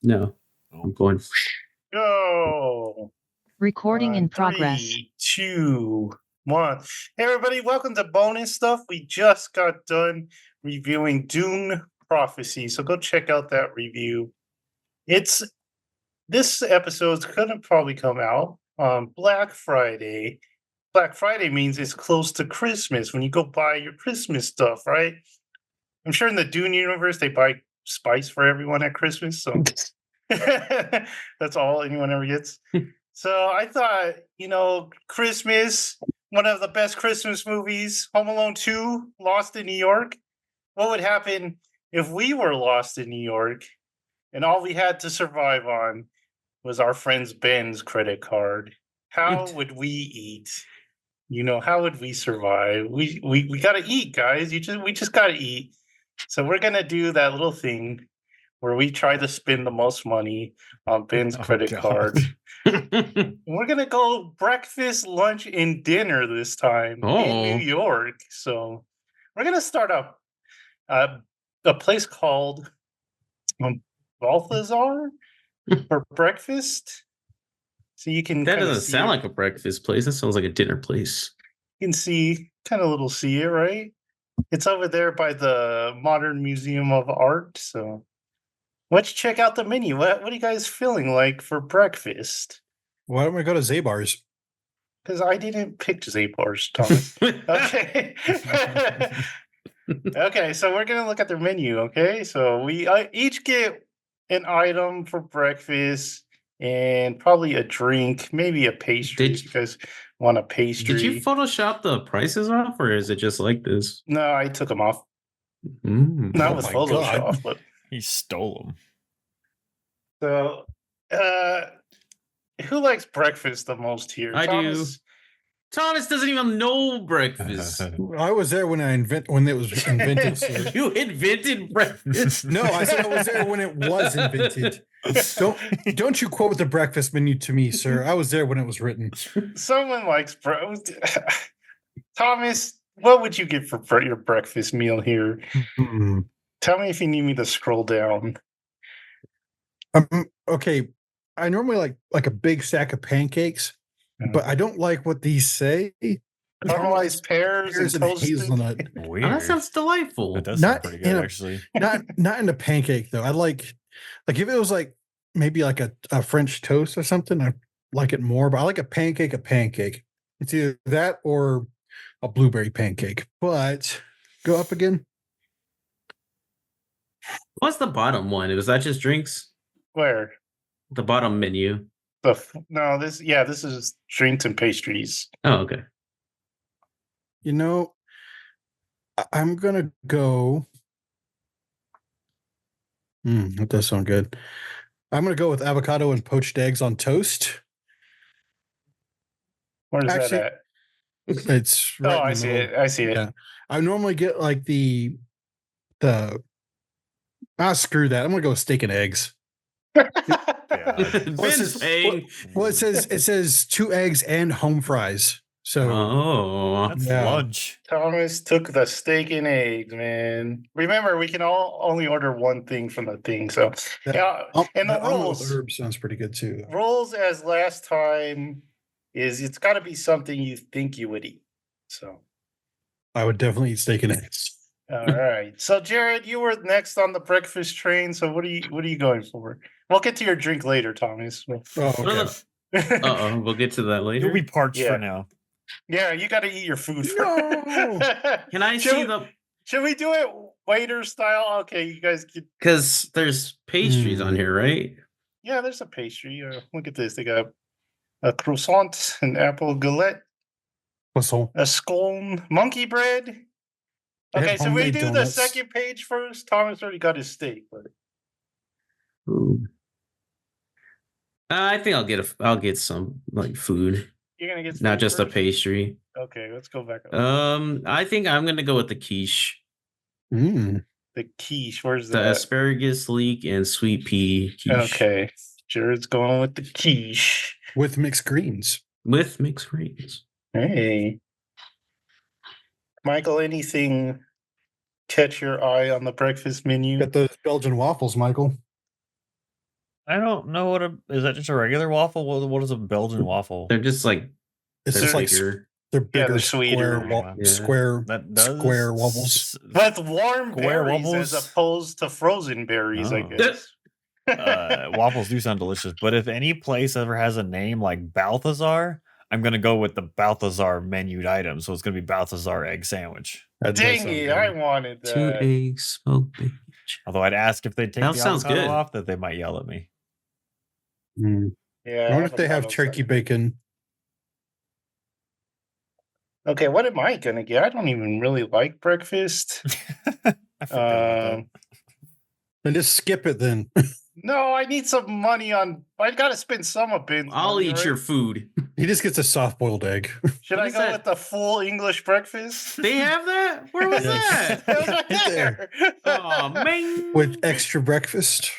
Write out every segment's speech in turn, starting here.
No, I'm going. Go. Recording in progress. 3, 2, 1. Hey, everybody, welcome to Bonus Stuff. We just got done reviewing Dune Prophecy, so go check out that review. This episode's gonna probably come out on Black Friday. Black Friday means it's close to Christmas when you go buy your Christmas stuff, right? I'm sure in the Dune universe they buy spice for everyone at Christmas, so that's all anyone ever gets. So I thought, Christmas, one of the best Christmas movies, Home Alone 2, Lost in New York. What would happen if we were lost in New York and all we had to survive on was our friend's Ben's credit card? How would we eat? How would we survive? We gotta eat, guys. We just gotta eat. So we're gonna do that little thing where we try to spend the most money on Ben's credit card. We're gonna go breakfast, lunch, and dinner this time in New York. So we're gonna start up a place called Balthazar for breakfast. So you can that doesn't sound like a breakfast place. That sounds like a dinner place. You can see see it, right? It's over there by the Modern Museum of Art. So let's check out the menu. What are you guys feeling like for breakfast? Why don't we go to Zabar's? Because I didn't pick Zabar's, Thomas. Okay. Okay, so we're going to look at their menu, okay? So we each get an item for breakfast and probably a drink, maybe a pastry. You guys want a pastry? Did you Photoshop the prices off, or is it just like this? No, I took them off. Not with Photoshop, but he stole them. So, who likes breakfast the most here? I do. Thomas doesn't even know breakfast. I was there when it was invented. Sir. You invented breakfast? No, I said I was there when it was invented. Don't you quote the breakfast menu to me, sir. I was there when it was written. Someone likes breakfast. Thomas, what would you get for your breakfast meal here? Tell me if you need me to scroll down. Okay. I normally like a big sack of pancakes, but I don't like what these say. Caramelized pears and hazelnut. Weird. Oh, that sounds delightful. That does sound pretty good, actually. Not in a pancake though. I like if it was maybe like a French toast or something, I like it more. But I like a pancake. It's either that or a blueberry pancake. But go up again. What's the bottom one? Was that just drinks? Where? The bottom menu. This is drinks and pastries. Oh, okay. I'm gonna go. That does sound good. I'm gonna go with avocado and poached eggs on toast. Where's that at? It's right I see it. I see it. Yeah. I normally get the screw that. I'm gonna go with steak and eggs. It says 2 eggs and home fries. So that's lunch. Thomas took the steak and eggs, man. Remember, we can only order one thing from the thing. So and the rolls herb sounds pretty good too. Rolls as last time it's got to be something you think you would eat. So I would definitely eat steak and eggs. All right. So Jared, you were next on the breakfast train. So what are you going for? We'll get to your drink later, Thomas. Okay. We'll get to that later. You'll be parched for now. Yeah, you got to eat your food first. No. Can I see the? Should we do it waiter style? Okay, you guys. Because there's pastries on here, right? Yeah, there's a pastry. Look at this. They got a croissant, an apple galette, a scone, monkey bread. Okay, so we do the second page first. Thomas already got his steak, but I think I'll get some food. You're gonna get not just first? A pastry. Okay, let's go back up. I think I'm gonna go with the quiche. The quiche, where's the that? Asparagus leek and sweet pea quiche. Okay, Jared's going with the quiche with mixed greens. Hey. Michael, anything catch your eye on the breakfast menu? Got those Belgian waffles, Michael. I don't know what is that just a regular waffle? What is a Belgian waffle? They're just like It's they're just like bigger. they're bigger they're square, sweeter. Yeah. square wobbles. With warm Square berries as wobbles? opposed to frozen berries, I Oh. guess. Waffles do sound delicious, but if any place ever has a name like Balthazar, I'm gonna go with the Balthazar menued item. So it's gonna be Balthazar egg sandwich. That does Dang sound it, good. I wanted that. 2 eggs, smoked bacon. Although I'd ask if they take That the sounds avocado good. off, that they might yell at me. Yeah. I wonder if they have avocados turkey are- bacon. Okay, what am I gonna get? I don't even really like breakfast. I forgot about that. Then just skip it then. No, I need some money on. I gotta spend some of Ben's I'll money, eat right? your food. He just gets a soft boiled egg. Should What I is go that? with the full English breakfast? They have that? Where was Yes. that? It was right Right there. Oh man. With extra breakfast.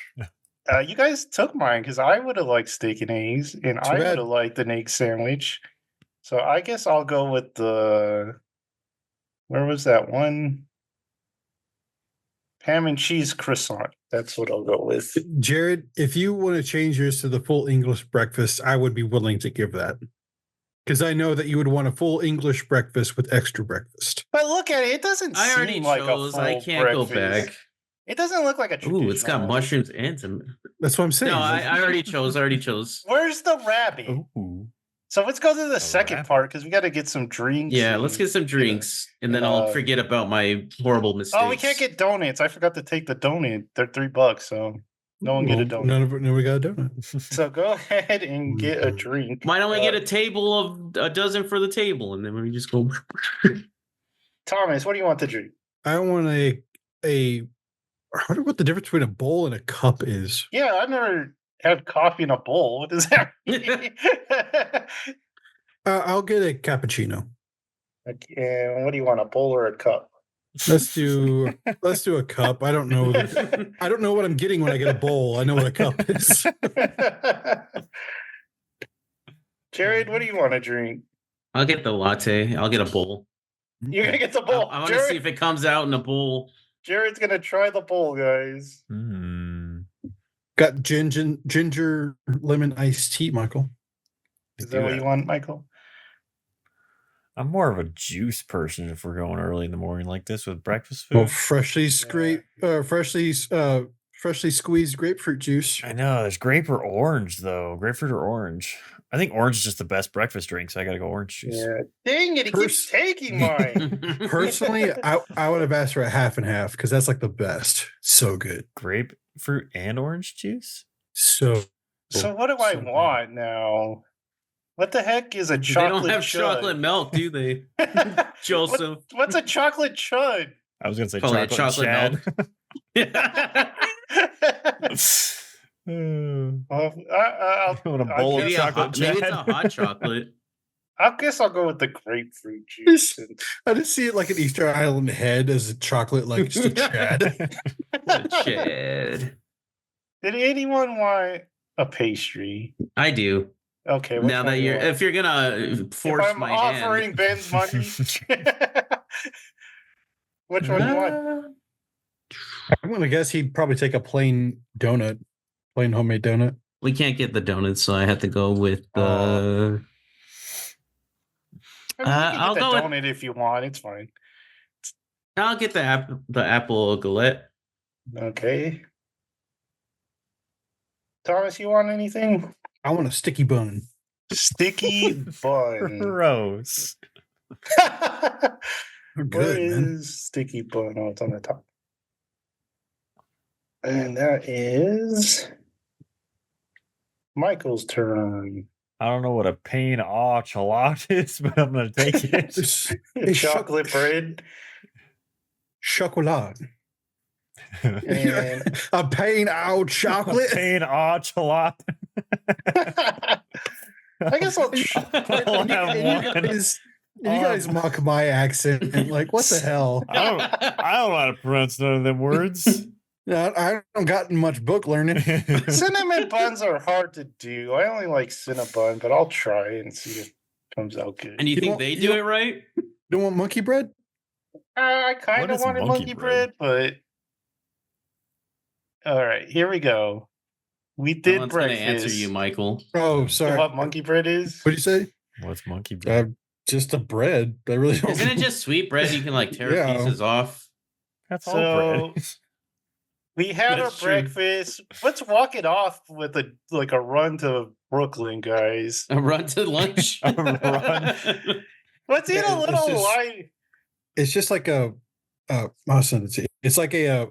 You guys took mine because I would have liked steak and eggs, and I would bad. have liked an egg sandwich. So I guess I'll go with the. Where was that one? Ham and cheese croissant. That's what I'll go with. Jared, if you want to change yours to the full English breakfast, I would be willing to give that. Because I know that you would want a full English breakfast with extra breakfast. But look at it; it doesn't I already seem like chose. a full I can't go breakfast. back. It doesn't look like a traditional. Ooh, it's got one. mushrooms and some. That's what I'm saying. No, I already chose. I already chose. Where's the rabbit? Ooh. So let's go to the second rabbit. part because we got to get some drinks. Yeah, let's and- get some drinks, and then I'll forget about my horrible mistakes. Oh, we can't get donuts. I forgot to take the donut. They're $3, so no one get a Well, donut. none of it. No, we got a donut. So go ahead and get a drink. Might only get Uh, a table of a dozen for the table, and then we just go. Thomas, what do you want to drink? I want a. I wonder what the difference between a bowl and a cup is. Yeah, I've never had coffee in a bowl. What does that mean? I'll get a cappuccino. Okay, what do you want, a bowl or a cup? Let's do a cup. I don't know. I don't know what I'm getting when I get a bowl. I know what a cup is. Jared, what do you want to drink? I'll get the latte. I'll get a bowl. You're gonna get the bowl. I want to see Jared, if it comes out in a bowl. Jared's gonna try the bowl, guys. Hmm. Got ginger lemon iced tea, Michael. Is that what you want, Michael? I'm more of a juice person if we're going early in the morning like this with breakfast food. Well, freshly squeezed grapefruit juice. I know there's grape or orange though. Grapefruit or orange. I think orange is just the best breakfast drink, so I gotta go orange juice. Yeah. Dang it, he keeps taking mine. Personally, I would have asked for a half and half because that's like the best. So good. Grapefruit and orange juice? So So what do I so good. want now? What the heck is a They chocolate don't have chud? chocolate milk, do they, Joseph? What's a chocolate chud? I was gonna say Probably a chocolate, chocolate Chad. Well, I want a bowl of maybe, chocolate maybe it's a Chad. hot chocolate. I guess I'll go with the grapefruit juice. I just see it like an Easter Island head as a chocolate, like just a Chad. Chad. Did anyone want a pastry? I do. Okay. which Now one that do you you're, want? if you're gonna force if I'm my offering hand, Ben's money, which one do you want? I'm gonna guess he'd probably take a plain donut, plain homemade donut. we can't get the donuts, so I have to go with the. I mean, you can I'll get the go with- donut if you want. It's fine. I'll get the apple galette. Okay. Thomas, you want anything? I want a sticky bun. Sticky bun. Gross. They're Where good, man. is sticky bun? Oh, it's on the top. And that is Michael's turn. I don't know what a pain au chocolat is, but I'm gonna take it. It's Chocolate bread. Chocolate. And A plain old chocolate. Pain au chocolat. I guess I'll. I'll have one. You guys mock my accent and like, what the hell? I don't know how to pronounce none of them words. I don't got much book learning. Cinnamon buns are hard to do. I only like Cinnabon, but I'll try and see if it comes out good. And you You think don't- they you do don't- it right? Don't want monkey bread? I kind What of is wanted monkey monkey bread, but all right, here we go. We No did one's gonna breakfast. answer you, Michael. Oh, You know sorry. what monkey bread is? What'd you say? What's monkey bread? Just a bread. I really don't. Isn't it just sweet bread? You can like tear Yeah. pieces off. That's all bread. We had our That's true. breakfast. Let's walk it off with a run to Brooklyn, guys. A run to lunch. A run. Let's eat Yeah, a it's little just- light. It's just like it's like a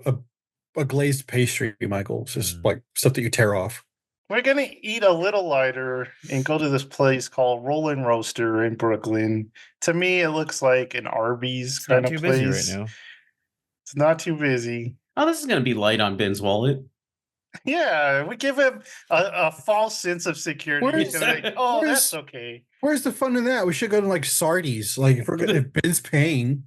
glazed pastry, Michael. It's just like stuff that you tear off. We're gonna eat a little lighter and go to this place called Rollin' Roaster in Brooklyn. To me, it looks like an Arby's It's not kind too of busy place. right now. It's not too busy. Oh, this is gonna be light on Ben's wallet. Yeah, we give him a false sense of security. He's Where's- gonna be like, oh, where's- that's okay. Where's the fun in that? We should go to like Sardi's. Like if Ben's paying.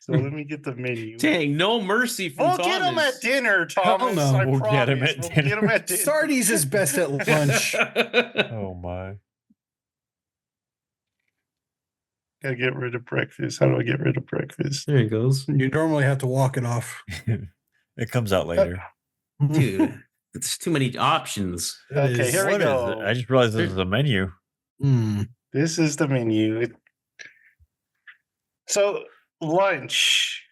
So let me get the menu. Dang, no mercy from We'll Thomas. get him at dinner, Hell Thomas. no. I We'll get him promise. at We'll dinner. get him at dinner. Sardi's is best at lunch. Oh my. Gotta get rid of breakfast. How do I get rid of breakfast? There he goes, You normally have to walk it off. It comes out later. dude. It's too many options. It Okay, is- here we What is go. it? I just realized this is a menu. Mm. This is the menu. So lunch.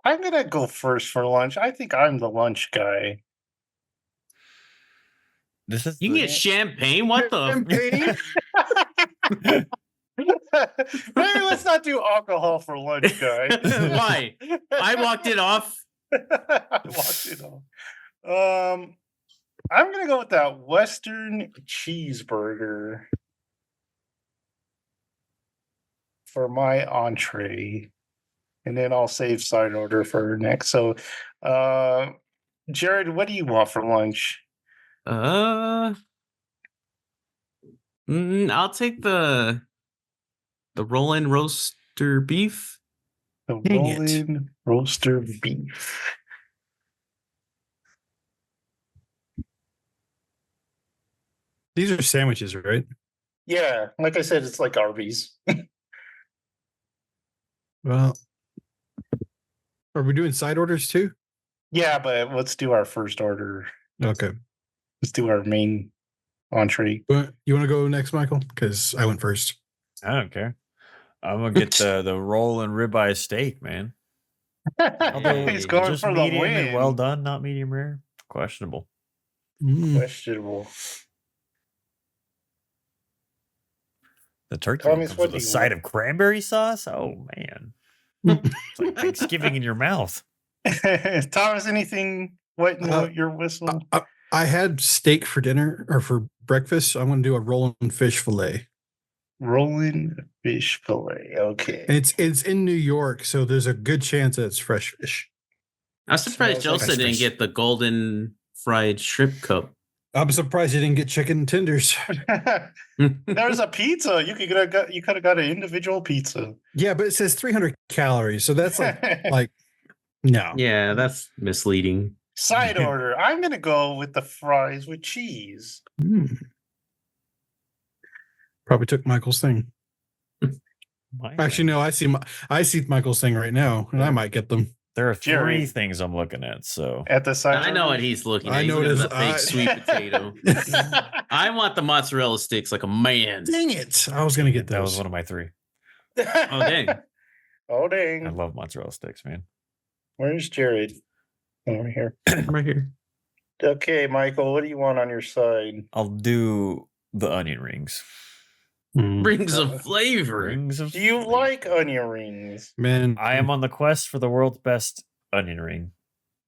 I'm gonna go first for lunch. I think I'm the lunch guy. This is You can the- get champagne. What the? Maybe let's not do alcohol for lunch, guy. Why? I walked it off. I walked it off. I'm gonna go with that Western cheeseburger for my entree, and then I'll save side order for next. So, Jared, what do you want for lunch? I'll take the Rollin' Roaster beef. The Dang it. Rollin' Roaster beef. These are sandwiches, right? Yeah, like I said, it's like Arby's. Well, are we doing side orders too? Yeah, but let's do our first order. Okay. Let's do our main entree. You want to go next, Michael? Because I went first. I don't care. I'm gonna get the roll and ribeye steak, man. Although He's going just for the medium win. and well done, not medium rare. Questionable. Mm. Questionable. The turkey Thomas, comes what with do a you side want? of cranberry sauce. Oh man, it's like Thanksgiving in your mouth. Thomas, anything wetting your whistle? I had steak for dinner or for breakfast. So I'm going to do a rolling fish fillet. Rolling fish fillet. Okay. And it's in New York, so there's a good chance that it's fresh fish. I'm surprised Smells like Joseph didn't fish. get the golden fried shrimp cup. I'm surprised you didn't get chicken tenders. There's a pizza. You could have got an individual pizza. Yeah, but it says 300 calories, so that's like no. Yeah, that's misleading. Side order. I'm gonna go with the fries with cheese. Mm. Probably took Michael's thing. Actually, no. I see Michael's thing right now, and I might get them. There are three Jerry. things I'm looking at. So At the side. I know order. what he's looking at. I He's know looking it at is. the fake sweet potato. I want the mozzarella sticks like a man. Dang it! I was gonna get those. that was one of my three. Oh dang. Oh I dang. love mozzarella sticks, man. Where's Jared? Over here. Right here. Okay, Michael, what do you want on your side? I'll do the onion rings. Mm. Rings of flavor. Rings of Do you flavor. like onion rings? Man, I am on the quest for the world's best onion ring.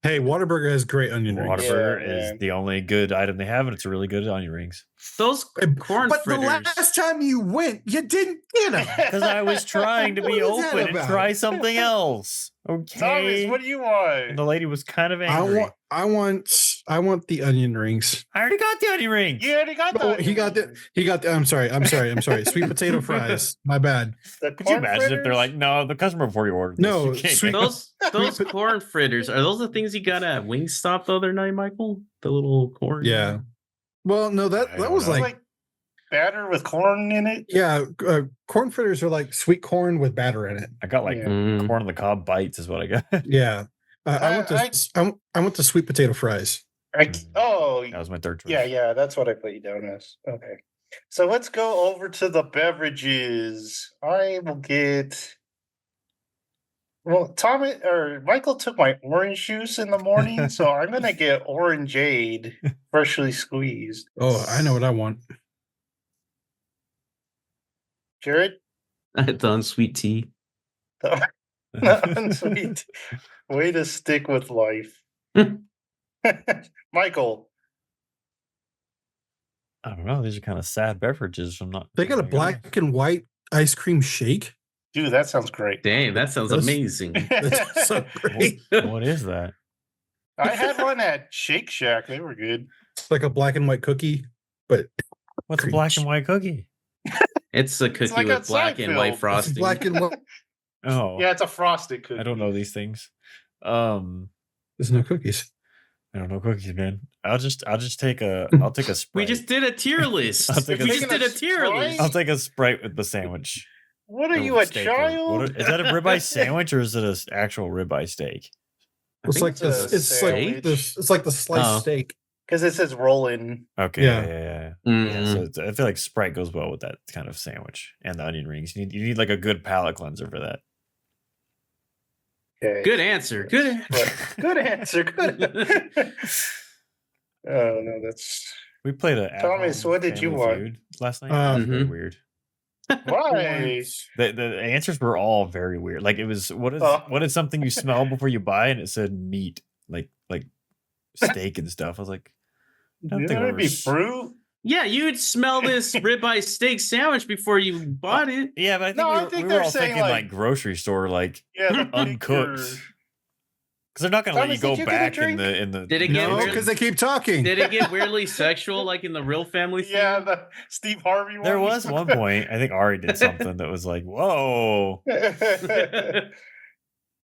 Hey, Whataburger has great onion rings. Whataburger Yeah, man. is the only good item they have, and it's a really good onion rings. Those corn But fritters. the last time you went, you didn't get them. Because I was trying to be What is that open and about? try something else. Okay. Thomas, what do you want? And the lady was kind of angry. I want the onion rings. I already got the onion rings. You already got Oh, the. he got the. I'm sorry. Sweet potato fries. My bad. The Could you corn imagine if they're fritters? like, no, the customer before you ordered this, No, you can't sweet- get those corn fritters, are those the things you got at Wingstop the other night, Michael? The little corn? Yeah. Well, no, I that don't was know. It's like like batter with corn in it. yeah. Corn fritters are like sweet corn with batter in it. I got like Yeah. Mm. corn on the cob bites is what I got. Yeah. I want I- the I want the sweet potato fries. Oh, Oh, That was my third choice. yeah, that's what I put you down as. Okay. So let's go over to the beverages. I will get. Well, Tommy or Michael took my orange juice in the morning, so I'm gonna get orangeade, freshly squeezed. Oh, I know what I want. Jared, The unsweet tea. unsweet. Way to stick with life. Michael, I don't know. These are kind of sad beverages. I'm not. They got a gonna lie. black and white ice cream shake. dude, that sounds great. Dang, that sounds That's- amazing. That's so great. What is that? I had one at Shake Shack. They were good. It's like a black and white cookie, but What's a Cream black cheese. and white cookie? It's a cookie like with a black and white Seinfeld. it's frosting. black and white. Oh, Yeah, it's a frosted cookie. I don't know these things. There's no cookies. I don't know cookies, man. I'll just take a Sprite. We just did a tier list. I'll take We a- just did a tier Sprite? list. I'll take a Sprite with the sandwich. What are Or you, a steak or- child? is that a ribeye sandwich or is it an actual ribeye steak? I It's think like it's a this. It's like sandwich. this. It's like the sliced Oh. steak. Because it says rolling. Okay, Yeah. yeah. Mm. So I feel like Sprite goes well with that kind of sandwich and the onion rings. You need like a good palate cleanser for that. Okay. Good answer. Good. But- good answer. Good. Oh no, that's We played a Thomas, what did you want? last night? Uh, It was very Mhm. weird. why. The answers were all very weird. Like it was what is something you smell before you buy, and it said meat, like steak and stuff. I was like, I don't You think know, I've it'd be ever fruit. Yeah, you would smell this ribeye steak sandwich before you bought it. yeah, but I think No, we I were, think we they're were all saying, thinking like, like- grocery store, like Yeah, the uncooked. bigger- Because they're not gonna let you Thomas, go did you get a back in drink? the. Did it get No, weird? because they keep talking. Did it get weirdly sexual like in the Real Family? Feud? Yeah, the Steve Harvey one. There was one point I think Ari did something that was like, whoa.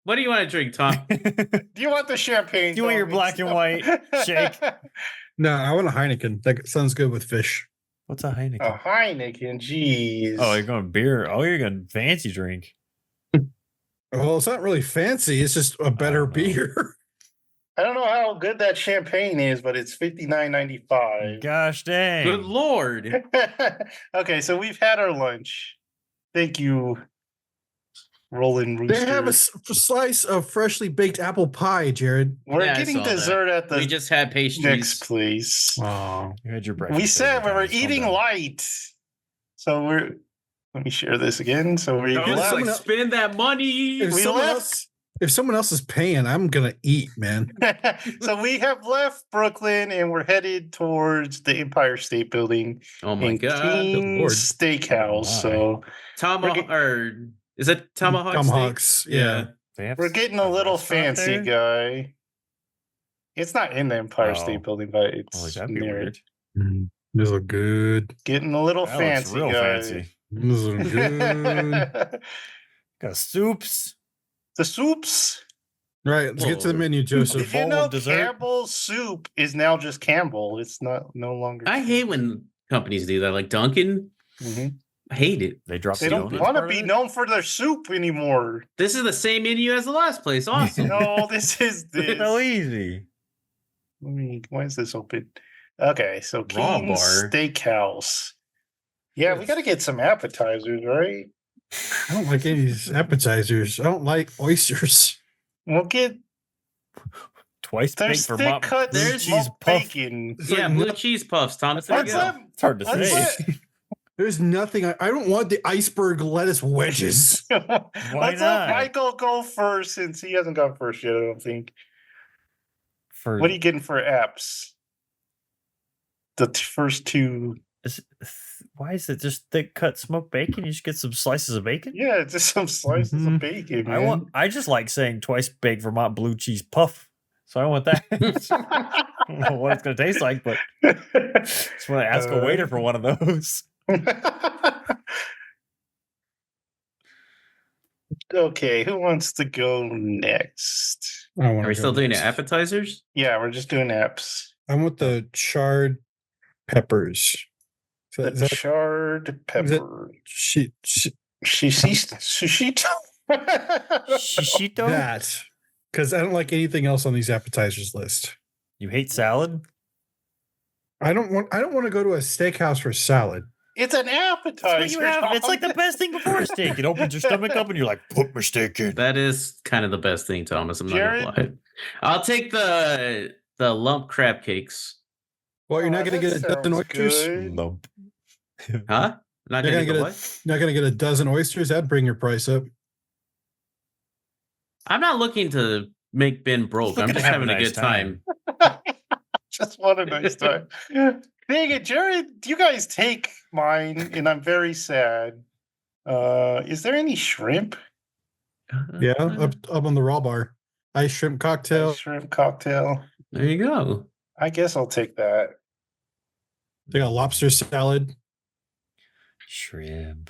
What do you want to drink, Tom? Do you want the champagne? Do you want your Thomas? black and white shake? No, I want a Heineken. That sounds good with fish. What's a Heineken? A Heineken, jeez. Oh, you're going beer. Oh, you're going fancy drink. Well, it's not really fancy. It's just a better know. beer. I don't know how good that champagne is, but it's $59.95. Gosh dang. Good lord. Okay, so we've had our lunch. Thank you, Roland Rooster. They have a slice of freshly baked apple pie, Jared. We're Yeah, I getting saw that. dessert at the We just had pastries. next place. Oh, You had your breakfast. We said we earlier, were Thomas. Calm eating down. light. So we're let me share this again. So we Thomas, Yeah, like, someone else- spend that money. if We someone left- else, if someone else is paying, I'm gonna eat, man. so we have left Brooklyn and we're headed towards the Empire State Building Oh my and god. King's Lord. Steakhouse. So Tomahawk or is it tomahawk? steak? Tomahawks. Yeah. They have we're getting a little restaurant fancy, there? guy. It's not in the Empire Oh. State Building, but Oh, it's that'd be near weird. it. These look good. Getting a little That looks fancy, real guy. fancy. These look good. Got soups. The soups. Right, let's get to the Whoa. menu, Did Joseph. you bowl know of dessert? Campbell's soup is now just Campbell? It's no longer. I hate when companies do that. Like Dunkin', Mhm. I hate it. They dropped They the don't donut want to part of be it? known for their soup anymore. This is the same menu as the last place. Awesome. No, this is this. So easy. Let me. Why is this open? Okay, so Raw King's bar. Steakhouse. Yeah, we got to get some appetizers, right? I don't like any of these appetizers. I don't like oysters. We'll get Twice there's baked thick Vermont cut blue there's cheese smoked puff. bacon. It's Yeah, like blue no- cheese puffs, Thomas. There you What's go. up? It's hard to What's say. that? There's nothing. I don't want the iceberg lettuce wedges. Let's not? let Michael go first since he hasn't gone first yet. I don't think. For What are you getting for apps? The first two. why is it just thick cut smoked bacon? You just get some slices of bacon. Yeah, just some slices of Mhm. bacon. I want. I just like saying twice baked Vermont blue cheese puff. So I want that. I don't know what it's gonna taste like, but just want to ask a waiter for one of those. Okay, who wants to go next? I don't Are we still doing the appetizers? Yeah, we're just doing apps. I want the charred peppers. So The is that charred pepper. Sushito. Shishito? that? Because I don't like anything else on these appetizers list. You hate salad? I don't want to go to a steakhouse for salad. It's an appetizer. That's what you have. It's like the best thing before a steak. It opens your stomach up, and you're like, "Put my steak in." That is kind of the best thing, Thomas. I'm not Jared? gonna lie. I'll take the lump crab cakes. Well, you're Oh, not going to that get a dozen sounds oysters. good. Lump. Huh? Not You're gonna gonna get get what? Not going to get a dozen oysters. That'd bring your price up. I'm not looking to make Ben broke. I'm looking to just have a having a nice good time. Just want a nice time. Dang it, Jared! You guys take mine, and I'm very sad. Is there any shrimp? Yeah, up on the raw bar. Ice shrimp cocktail. Shrimp cocktail. There you go. I guess I'll take that. They got lobster salad. Shrimp.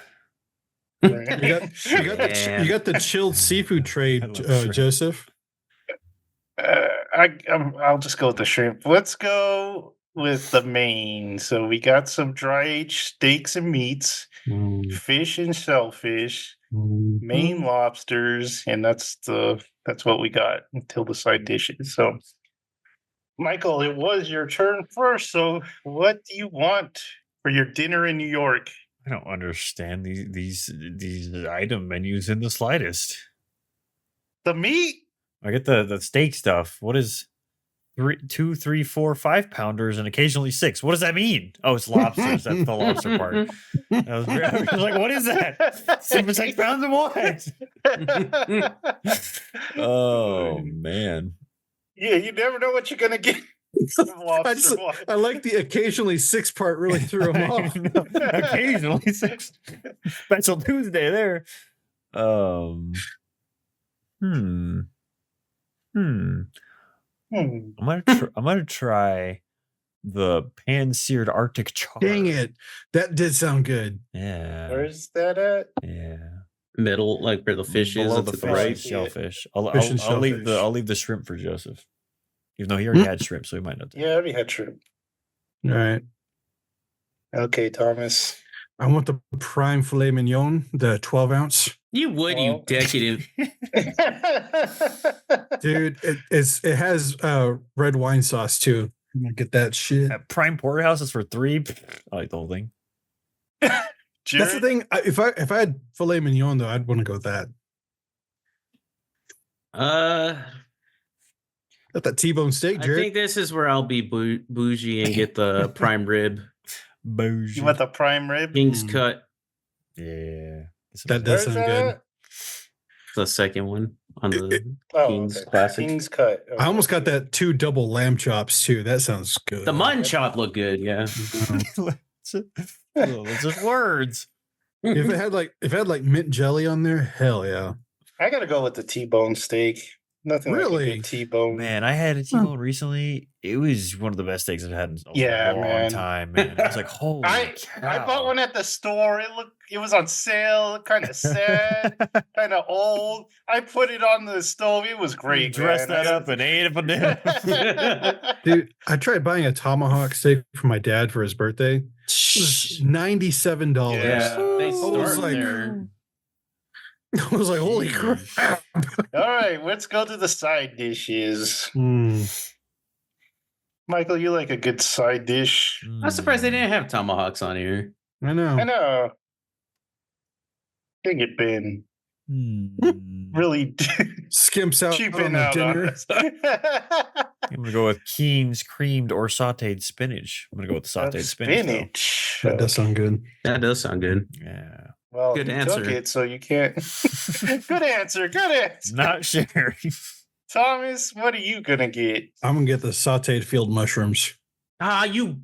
You got Yeah. you got the chilled seafood tray, I love shrimp. Joseph. I'll just go with the shrimp. Let's go with the main. So we got some dry aged steaks and meats, fish and shellfish, Maine lobsters, and that's what we got until the side dishes. So, Michael, it was your turn first. So, what do you want for your dinner in New York? I don't understand these item menus in the slightest. The meat. I get the steak stuff. What is 2, 3, 4, 5 pounders and occasionally 6? What does that mean? Oh, it's lobsters. That's the lobster part. I was like, what is that? 6 pounds of what? Oh man. Yeah, you never know what you're gonna get. I like the occasionally 6 part really threw him off. Occasionally 6. Special Tuesday there. I'm gonna try the pan-seared Arctic char. Dang it. That did sound good. Yeah. Where's that at? Yeah. Middle, like where the fish is. Below That's the at the fish right. and shellfish. I'll Fish and leave shellfish. I'll leave the shrimp for Joseph. Even though he already had shrimp, so he might not. Yeah, I already had shrimp. All right. Okay, Thomas. I want the prime filet mignon, the 12 ounce. You would, you Well- decadent. Dude, it has red wine sauce too. I'm gonna get that shit. At Prime Porterhouse is for 3. I like the whole thing. That's the Jared? thing. If I had filet mignon though, I'd want to go with that. Got that T-bone steak, I Jared. think this is where I'll be bougie and get the prime rib, Bougie. You want the prime rib? King's Mm. cut, Yeah. That Where's does sound that good. at? the second one on the Oh, King's okay. classic. King's cut. I almost got that 2 double lamb chops too. That sounds good. The mutton chop looked good, yeah. It's just words. If it had like mint jelly on there, hell yeah. I gotta go with the T-bone steak. Nothing like a Really? good T-bone. Man, I had a T-bone recently. It was one of the best steaks I've had in a Yeah, long man. time, man. I was like, holy I cow. bought one at the store. It was on sale, kind of sad, kind of old. I put it on the stove. It was great. Dressed man. that up and ate it for dinner. Dude, I tried buying a tomahawk steak for my dad for his birthday. It was $97. Yeah, they Ooh. start like- there. I was like, holy crap. All right, let's go to the side dishes. Mm. Michael, you like a good side dish? I'm surprised they didn't have tomahawks on here. I know. I know. Dang it, Ben. Really Skimps out cheaping on the out on dinner. us. I'm gonna go with Keen's creamed or sauteed spinach. I'm gonna go with the sauteed spinach. though. Spinach. That does sound good. That does sound good. Yeah. Well, Good you answer. took it, so you can't. Good answer. Good answer. Not sharing. Thomas, what are you gonna get? I'm gonna get the sauteed field mushrooms. Ah, you!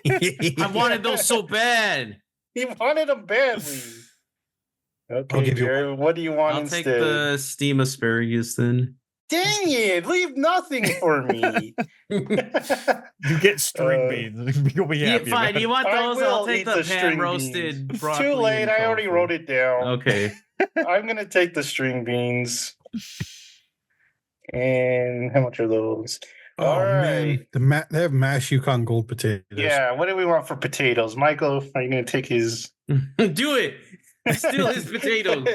I wanted those so bad. He wanted them badly. Okay, give you Jared, what do you want I'll instead? take the steam asparagus then. Dang it! Leave nothing for me. You get string Uh, beans. You'll be Yeah, happy. fine. about You it. want I those? will I'll take eat the the string pan roasted beans. broccoli. Too late. and I already tofu. wrote it down. Okay. I'm gonna take the string beans. And how much are those? Oh All man, right. they have mashed Yukon Gold potatoes. Yeah, what do we want for potatoes? Michael, are you gonna take his Do it. Steal his potatoes.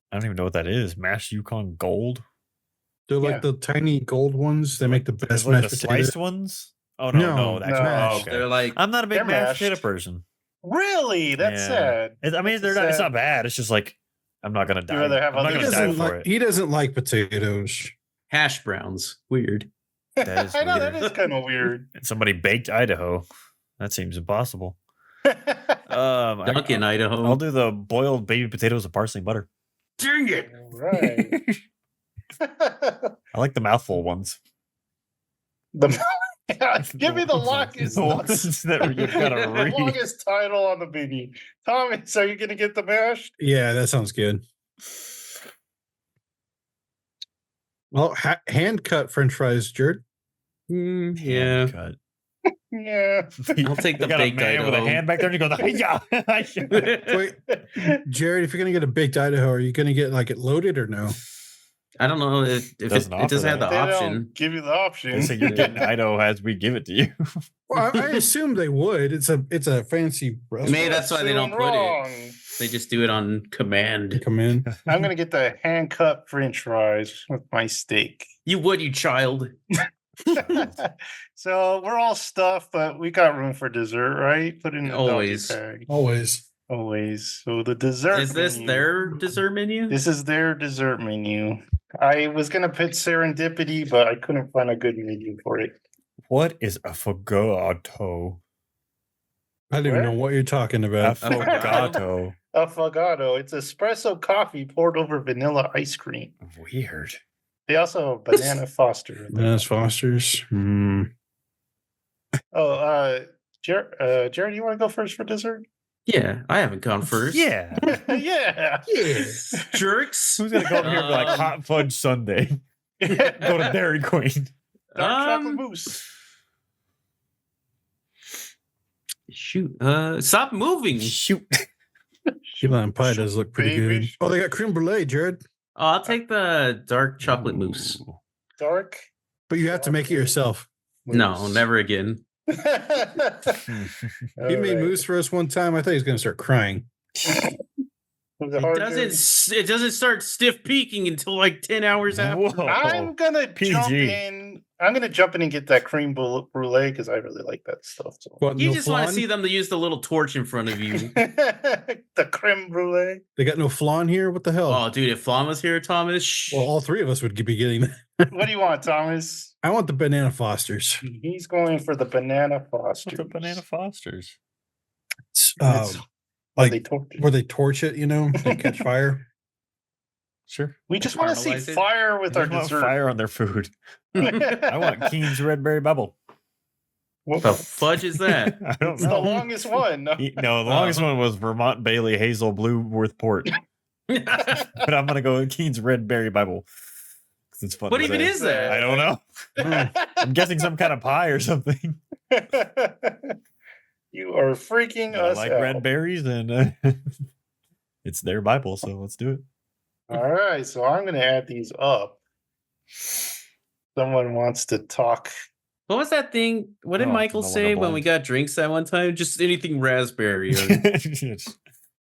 I don't even know what that is. Mashed Yukon Gold. They're Yeah. like the tiny gold ones. They make the best It's like mashed the potato. sliced ones. Oh no, No, that's no, mashed. They're like I'm not a big They're mashed potato mashed. person. Really? That's Yeah. sad. I mean, That's they're a not. It's sad- not bad. It's just like I'm not gonna die. rather have I'm not other He gonna die doesn't for like. it. He doesn't like potatoes. hash browns. Weird. That is I know that weird. is kind of weird. And somebody baked Idaho. That seems impossible. Duncan, Idaho. I'll do the boiled baby potatoes with parsley and butter. Dang it. Right. I like the mouthful ones. Give me the longest, The ones that you've got to the read. longest title on the menu. Thomas, are you going to get the mashed? Yeah, that sounds good. Well, hand cut French fries, Jared. Yeah. Hand cut. Yeah. I'll take You the got a baked man with a Idaho. hand back there, and you go, "Hi-ya, hi-ya." Wait, Jared, if you're gonna get a baked Idaho, are you gonna get like it loaded or no? I don't know if it Doesn't doesn't have offer the They option. don't give you the option. They say you're getting Idaho as we give it to you. Well, I assume they would. It's a fancy restaurant. Maybe that's why they don't Doing put wrong. it. They just do it on command. Come in. I'm going to get the hand cut French fries with my steak. You would, you child. So we're all stuffed, but we got room for dessert, right? Put it in the doggy Always. bag. Always. Always. So the dessert. Is this menu. their dessert menu? This is their dessert menu. I was gonna put serendipity, but I couldn't find a good menu for it. What is affogato? I don't even know What? what you're talking about. Affogato. Affogato. It's espresso coffee poured over vanilla ice cream. Weird. They also have banana foster. Dennis Foster's. Oh, Jared, you want to go first for dessert? Yeah, I haven't gone first. Yeah. Yeah. Yes. Jerks. Who's gonna go over here and be like hot fudge sundae? Go to Dairy Queen. Dark chocolate Um, mousse. Shoot. Stop moving. Shoot. Key lime pie does look pretty Baby. good. Oh, they got creme brulee, Jared. Oh, I'll take the dark chocolate mousse. Ooh. Dark. But you have to make it yourself. No, mousse. never again. He made mousse for us one time. I thought he was gonna start crying. It doesn't start stiff peaking until like 10 hours after. Whoa. I'm gonna jump PG. in. I'm gonna jump in and get that creme brulee because I really like that stuff. So. What? You no just want to flan? see them to use the little torch in front of you. The creme brulee. They got no flan here. What the hell? Oh, dude, if Flan was here, Thomas, shh. Well, all three of us would be getting that. What do you want, Thomas? I want the banana Fosters. He's going for the banana foster. What's the banana Fosters? It's, Like like they torture. where they torch it, they catch fire. Sure. We just want to see Caramelize it? fire with I our just want dessert. fire on their food. I want Keen's Red Berry Bubble. What the fudge is that? I don't It's the know. longest one. No. No, the longest one was Vermont Bailey Hazel Blue Worth Port. But I'm gonna go with Keen's Red Berry Bible. 'Cause it's fun. What to even say. is that? I don't know. I'm guessing some kind of pie or something. You are freaking I us like out. red berries, and it's their Bible, so let's do it. All right, so I'm going to add these up. Someone wants to talk. What was that thing? What did Oh, Michael the say when Wonder we Blend. got drinks that one time? Just anything raspberry. Or... It's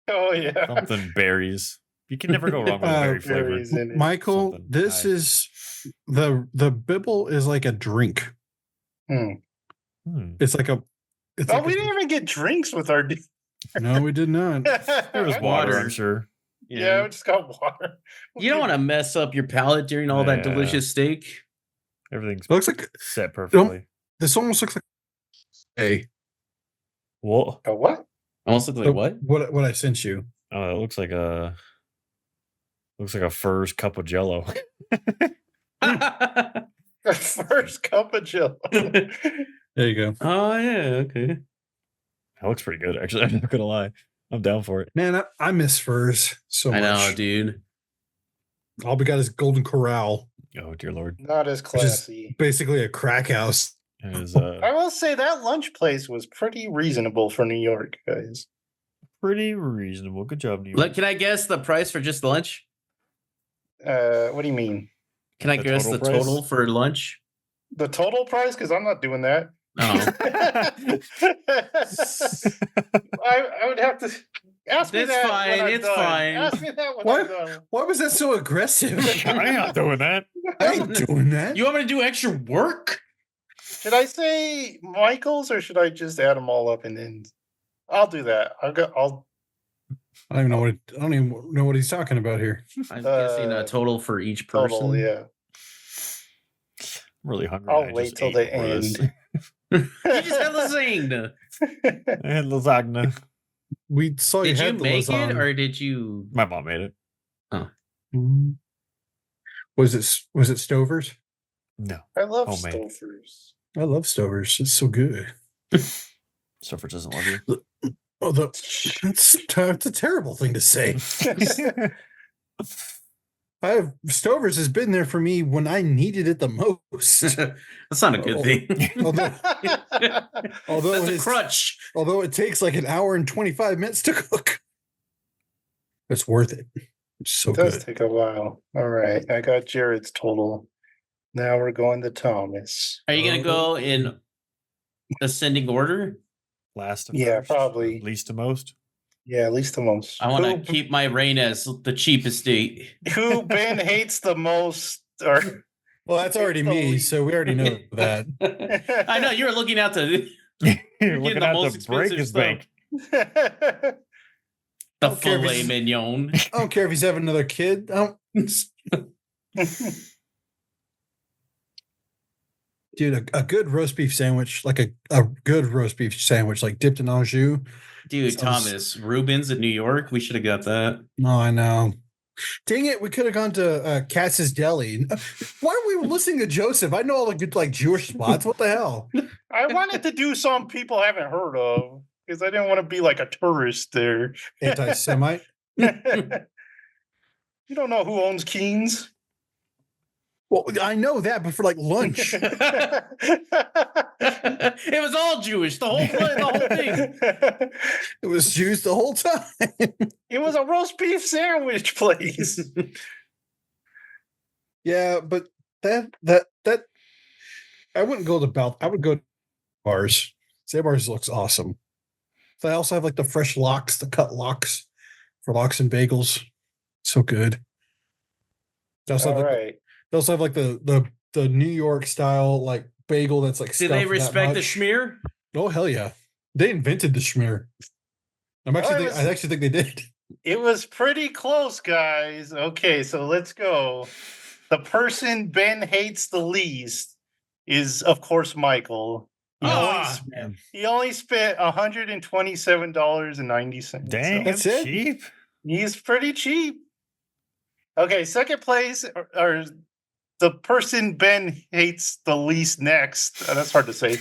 Oh yeah, something berries. You can never go wrong with a berry flavor. berries in it. Michael, Something this high. is the Bibble is like a drink. Hmm. It's like a. It's Oh, like we a- didn't even get drinks with our. No, we did not. There was water, Water. I'm sure. Yeah, we just got water. You don't want to mess up your palate during all that Yeah. delicious steak. Everything's It looks like set perfectly. this almost looks like a Whoa. A what? Almost look like what? what I sent you. Oh, it looks like a Furs cup of Jello. First cup of Jello. There you go. Oh yeah, okay. That looks pretty good, actually. I'm not gonna lie. I'm down for it. Man, I miss furs so I much. know, dude. All we got is Golden Corral, Oh dear lord. Not as is- classy. basically a crack house. It is I will say that lunch place was pretty reasonable for New York, guys. pretty reasonable. Good job, New York. Look, can I guess the price for just lunch? What do you mean? Can I The guess total the price? total for lunch? The total price? Because I'm not doing that. Oh, I would have to. Ask me It's that when fine, I'm it's done. fine. Ask me that when What? I'm done. Why was that so aggressive? I'm not doing that. I ain't doing that. You want me to do extra work? Should I say Michael's or should I just add them all up and then? I'll do that. I don't even know I don't even know what he's talking about here. I'm guessing a Uh, total for each person. total. Yeah. I'm really hungry. I'll I wait just till ate the before this. end. You just had lasagna. I had lasagna. We saw you Did you had the make it lasagna. or did you? My mom made it. Was it Stover's? No, I love Homemade. Stouffer's. I love Stover's. It's so good. Stouffer doesn't love you. Although that's a terrible thing to say. Stover's has been there for me when I needed it the most. That's not a good Oh. thing. although That's a it's- crutch. Although it takes like an hour and 25 minutes to cook, it's worth it. It's so It does good. take a while. All right. I got Jared's total. Now we're going to Thomas. Are you gonna go in ascending order? Last to Yeah, first, probably. least to most. Yeah, at least the most. I want to keep my reign as the cheapest date. Who Ben hates the most? Or Well, that's already me, so we already know that. I know you're looking out to You're getting looking the out most to break expensive his stuff. bank. The Okay, if filet he's- mignon. I don't care if he's having another kid. Dude, a good roast beef sandwich, like a good roast beef sandwich, like dipped in au jus. Dude, Sounds- Thomas, Rubens in New York. We should have got that. No, I know. Dang it, we could have gone to Katz's Deli. Why are we listening to Joseph? I know all the good like Jewish spots. What the hell? I wanted to do some people haven't heard of because I didn't want to be like a tourist there. Anti-Semite. You don't know who owns Keen's? Well, I know that, but for like lunch. It was all Jewish. The whole thing. It was Jews the whole time. It was a roast beef sandwich place. Yeah, but that I wouldn't go to Belt. I would go to bars. Bars looks awesome. They also have like the fresh lox, the cut lox for lox and bagels. So good. They also All have like, right. they also have like the New York style like bagel that's like. Did they stuffed that respect the much. schmear? Oh hell yeah! They invented the schmear. Well, I actually think they did. It was pretty close, guys. Okay, so let's go. The person Ben hates the least is, of course, Michael. He only spent $127.90. Dang, That's that's it? cheap. He's pretty cheap. Okay, second place are the person Ben hates the least next. That's hard to say.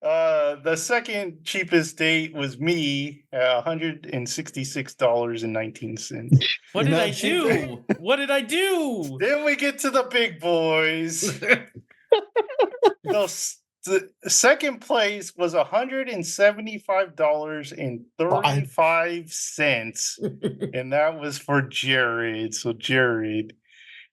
The second cheapest date was me at $166.19. What You're did I not cheap. do? What did I do? Then we get to the big boys. The second place was $175.35, and that was for Jared. So Jared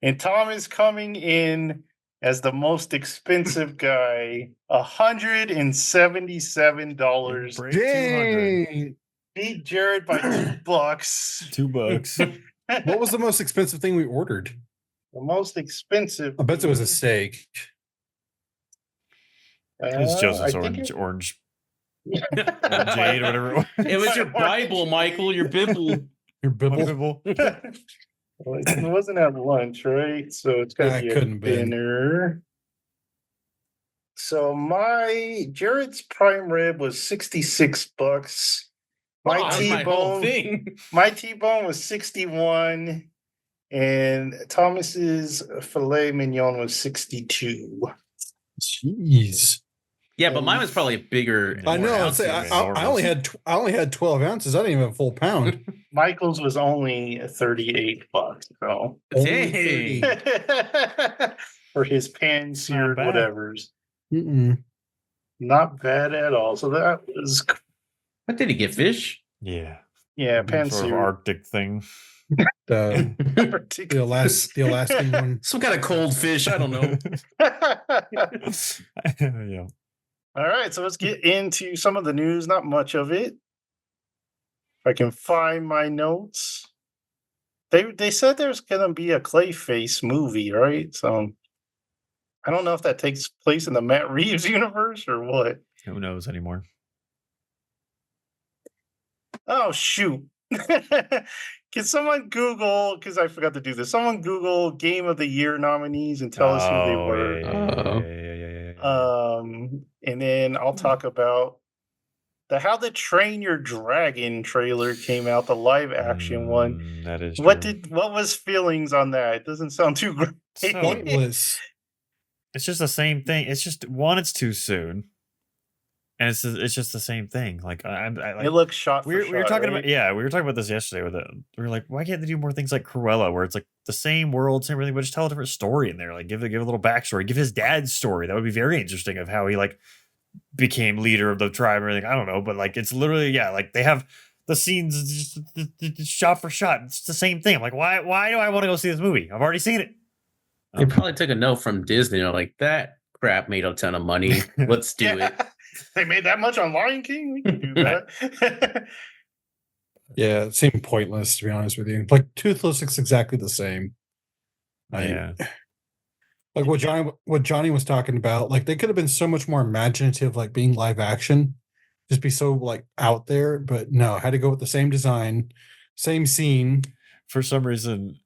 and Tom is coming in as the most expensive guy, $177. Break 200. Dang! Beat Jared by $2. $2. What was the most expensive thing we ordered? The most expensive? I bet it was a steak. It's I Joseph's think orange it- jade or whatever it was. It was your Bible, Michael. Your Bible. Your bibble. Bibble. Well, it wasn't at lunch, right? So it's Nah, gotta it be couldn't at been. dinner. So Jared's prime rib was $66. My Oh, that was my whole T-bone, thing. my T-bone was 61, and Thomas's filet mignon was 62. Jeez. Yeah, but mine was probably bigger. I know. I'd ounces. say I only had 12 ounces. I didn't even have a full pound. Michael's was only $38. So Only Dang. 30. for his pan-seared bad. whatevers. Mm-mm. Not bad at all. So that was What did he get? Fish? Yeah. yeah, Some pan sort of Arctic thing. The Alaskan one. Some kind of cold fish. I don't know. Yeah. All right, so let's get into some of the news. Not much of it. I can find my notes. They said there's gonna be a Clayface movie, right? So I don't know if that takes place in the Matt Reeves universe or what. Who knows anymore? Oh shoot. Can someone Google, because I forgot to do this, someone Google Game of the Year nominees and tell us who they Oh, were. yeah. And then I'll talk about the How to Train Your Dragon trailer came out, the live action one. That is What true. what was feelings on that? It doesn't sound too great. So- Pointless. It's just the same thing. It's just one, it's too soon. And it's just the same thing. Like I like It looks shot for we were shot, talking right? about we were talking about this yesterday with it. We were like, why can't they do more things like Cruella, where it's like the same world, same everything, but just tell a different story in there? Like give a little backstory, give his dad's story. That would be very interesting of how he like became leader of the tribe or anything. I don't know, but like it's literally like they have the scenes just shot for shot. It's the same thing. I'm like, why do I want to go see this movie? I've already seen it. They probably took a note from Disney. They're like, that crap made a ton of money. Let's do it. They made that much on Lion King. We can do that. Yeah, it seemed pointless to be honest with you. Like Toothless is exactly the same. Yeah. Like what Johnny was talking about, like they could have been so much more imaginative, like being live action, just be so like out there, but no, had to go with the same design, same scene. For some reason,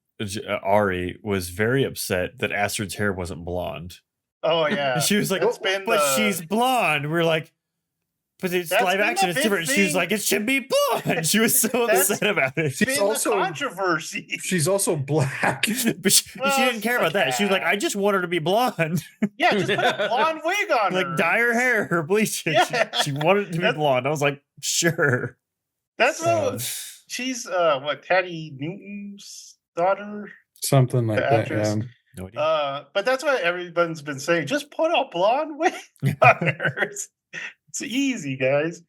Ari was very upset that Astrid's hair wasn't blonde. Oh yeah. And she was like, That's been but the- she's blonde. We're like, but it's That's live been action. the It's big different. She was thing. like, it should be blonde. She was so That's upset about it. She's been also- the controversy. She's also black. But she Well, didn't care about that. She was like, I just want her to be blonde. Yeah, just put a blonde wig on her. Like dye her hair or bleach it. Yeah. She wanted it to be That's- blonde. I was like, sure. That's Uh, what she's what Patty Newton's daughter. Something like The that. actress. Yeah. No idea. But that's what everyone's been saying. Just put a blonde wig on her. It's easy, guys.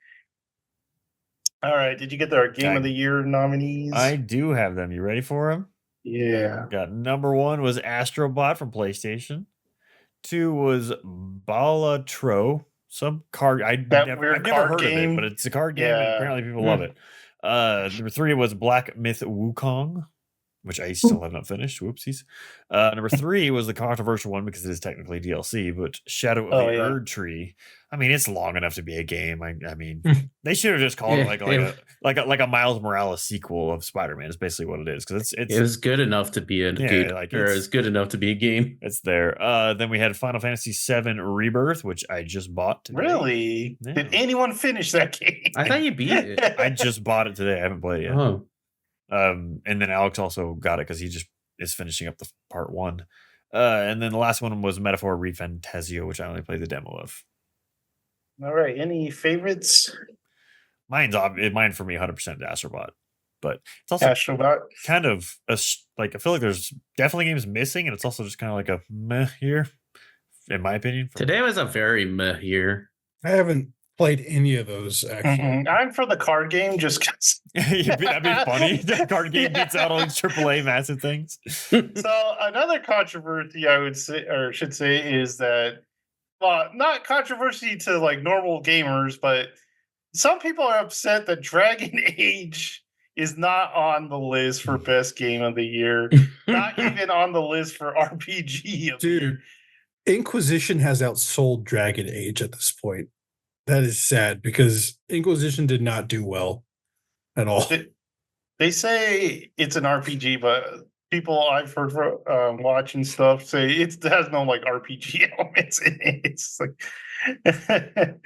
All right. Did you get our Game of the Year nominees? I do have them. You ready for them? Yeah. Got number 1 was Astrobot from PlayStation. 2 was Balatro, some card. I've That never weird heard card of game? it, but it's a card game, and Yeah. apparently people love it. Number 3 was Black Myth Wukong, which I still have not finished. Whoopsies. Number 3 was the controversial one because it is technically DLC, but Shadow of Oh, the yeah. Erd Tree. I mean, it's long enough to be a game. I mean, they should have just called it Yeah, like a Miles Morales sequel of Spider-Man. It's basically what it is because it's It was good enough to be a Yeah, good, like, or it's- it's good enough to be a game. it's there. Then we had Final Fantasy VII Rebirth, which I just bought today. Really? Yeah. Did anyone finish that game? I thought you beat it. I just bought it today. I haven't played it yet. Oh, And then Alex also got it because he just is finishing up the part 1. And then the last one was Metaphor ReFantazio, which I only played the demo of. All right. Any favorites? Mine for me 100% Astrobot, but it's also Astrobot. kind of like I feel like there's definitely games missing, and it's also just kind of like a meh here, in my opinion. today was a very meh year. I haven't played any of those actually. Mhm. I'm for the card game just because. That'd be funny. The card game beats out all these AAA massive things. So another controversy I would say, or should say, is that, well, not controversy to like normal gamers, but some people are upset that Dragon Age is not on the list for best game of the year, not even on the list for RPG of the year. Dude, Inquisition has outsold Dragon Age at this point. That is sad because Inquisition did not do well at all. They say it's an RPG, but people I've heard from watching stuff say it has no like RPG elements in it. It's like,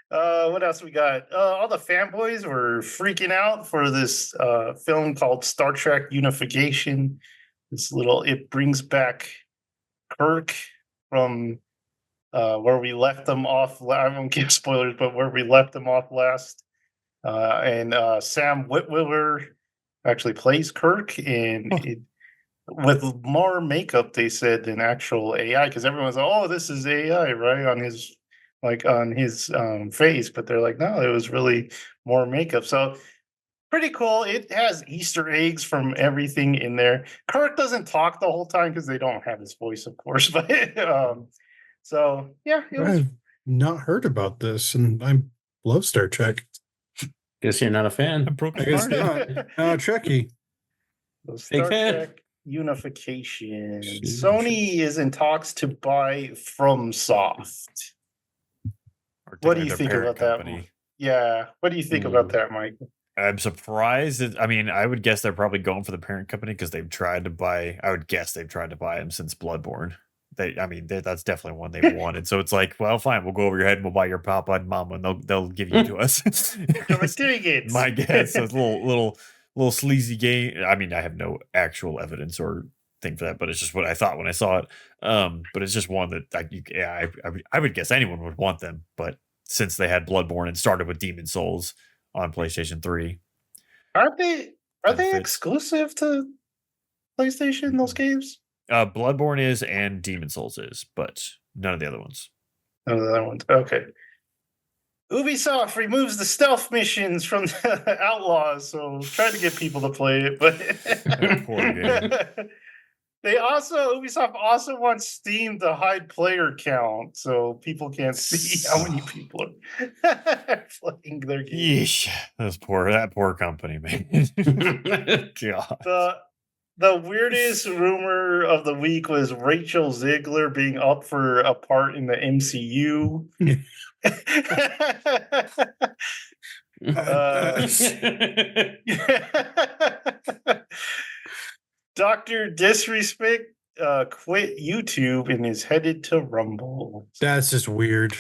what else we got? All the fanboys were freaking out for this film called Star Trek Unification. It brings back Kirk from where we left them off. I won't give spoilers, but where we left them off last. And Sam Witwer actually plays Kirk, and with more makeup, they said, than actual AI, because everyone's like, "Oh, this is AI," right, on his face, but they're like, "No, it was really more makeup." So pretty cool. It has Easter eggs from everything in there. Kirk doesn't talk the whole time because they don't have his voice, of course, but so yeah, it was I've not heard about this, and I love Star Trek. Guess you're not a I fan. broke I his guess heart. not. Trekkie. So Star fan. Trek Unification. Jeez. Sony is in talks to buy FromSoft. Or What do their you think parent about that company. one? Yeah. What do you think about that, Mike? I'm surprised. I mean, I would guess they're probably going for the parent company because they've tried to buy. I would guess they've tried to buy them since Bloodborne. That's definitely one they've wanted. So it's like, well, fine, we'll go over your head and we'll buy your papa and mama, and they'll give you to us. You're doing it. My guess. So it's a little sleazy game. I mean, I have no actual evidence or thing for that, but it's just what I thought when I saw it. But it's just one that I would guess anyone would want them. But since they had Bloodborne and started with Demon Souls on PlayStation 3, Are they Benefits. exclusive to PlayStation? Those games? Bloodborne is and Demon Souls is, but none of the other ones. None of the other ones. Okay. Ubisoft removes the stealth missions from the Outlaws, so try to get people to play it, but Poor game. Ubisoft also wants Steam to hide player count, so people can't see how many people are playing their game. Yeesh, that poor company, man. God. The weirdest rumor of the week was Rachel Ziegler being up for a part in the MCU. Dr. Disrespect quit YouTube and is headed to Rumble. That's just weird.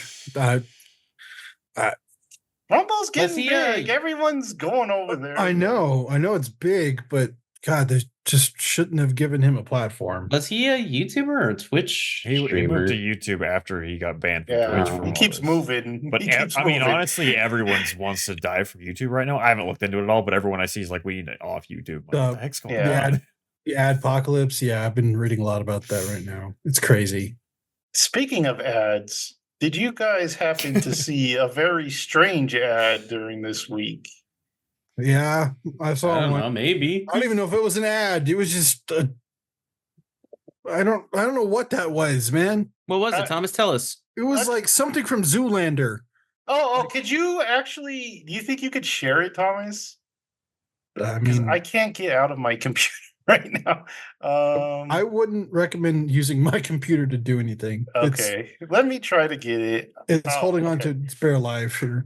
Rumble's getting he, big. Everyone's going over there. I know it's big, but God, they just shouldn't have given him a platform. Was he a YouTuber or a Twitch He streamer? moved to YouTube after he got banned from Twitch. Yeah, For he all keeps this. moving. But He keeps I mean, moving. honestly, everyone wants to die from YouTube right now. I haven't looked into it at all, but everyone I see is like, we need it off YouTube. Like, what the heck's going yeah. on? The adpocalypse, yeah, I've been reading a lot about that right now. It's crazy. Speaking of ads, did you guys happen to see a very strange ad during this week? Yeah, I I saw don't one. know, maybe. I don't even know if it was an ad. It was just I don't know what that was, man. What was it, Thomas? Tell us. It was What? like something from Zoolander. Oh, could you actually? Do you think you could share it, Thomas? I 'Cause mean, I can't get out of my computer right now. I wouldn't recommend using my computer to do anything. Okay, let me try to get it. It's Oh, holding on okay. to spare life here.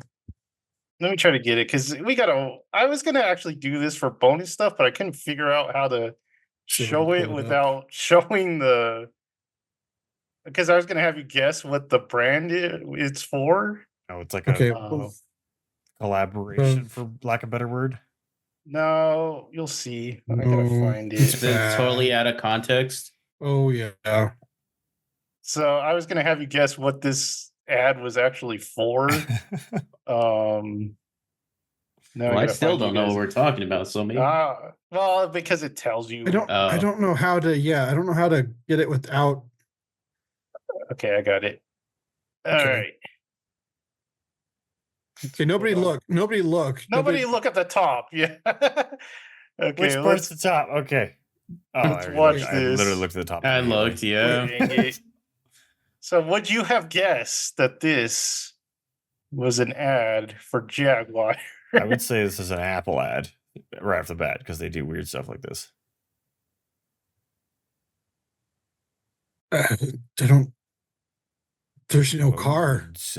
Let me try to get it because I was gonna actually do this for bonus stuff, but I couldn't figure out how to See if I show can it pull it up. without showing the. Because I was gonna have you guess what the brand it's for. No, it's like Okay. a Oh. collaboration, for lack of a better word. No, you'll see. I gotta No, find it's it. Is it totally out of context? Oh yeah. So I was gonna have you guess what this ad was actually for. Now Well, I gotta still find you don't know guys. what we're talking about, so maybe. Well, because it tells you. I don't know how to I don't know how to get it without Okay, I got it. All Okay. right. Okay, nobody Hold on. look. Nobody look. Nobody look at the top. Yeah. Okay. Which part's the top? Okay. Oh, Let's I watch literally this. looked at the top. I immediately. looked, yeah. Dang it. So would you have guessed that this was an ad for Jaguar? I would say this is an Apple ad right off the bat because they do weird stuff like this. They don't. There's no car. Roads.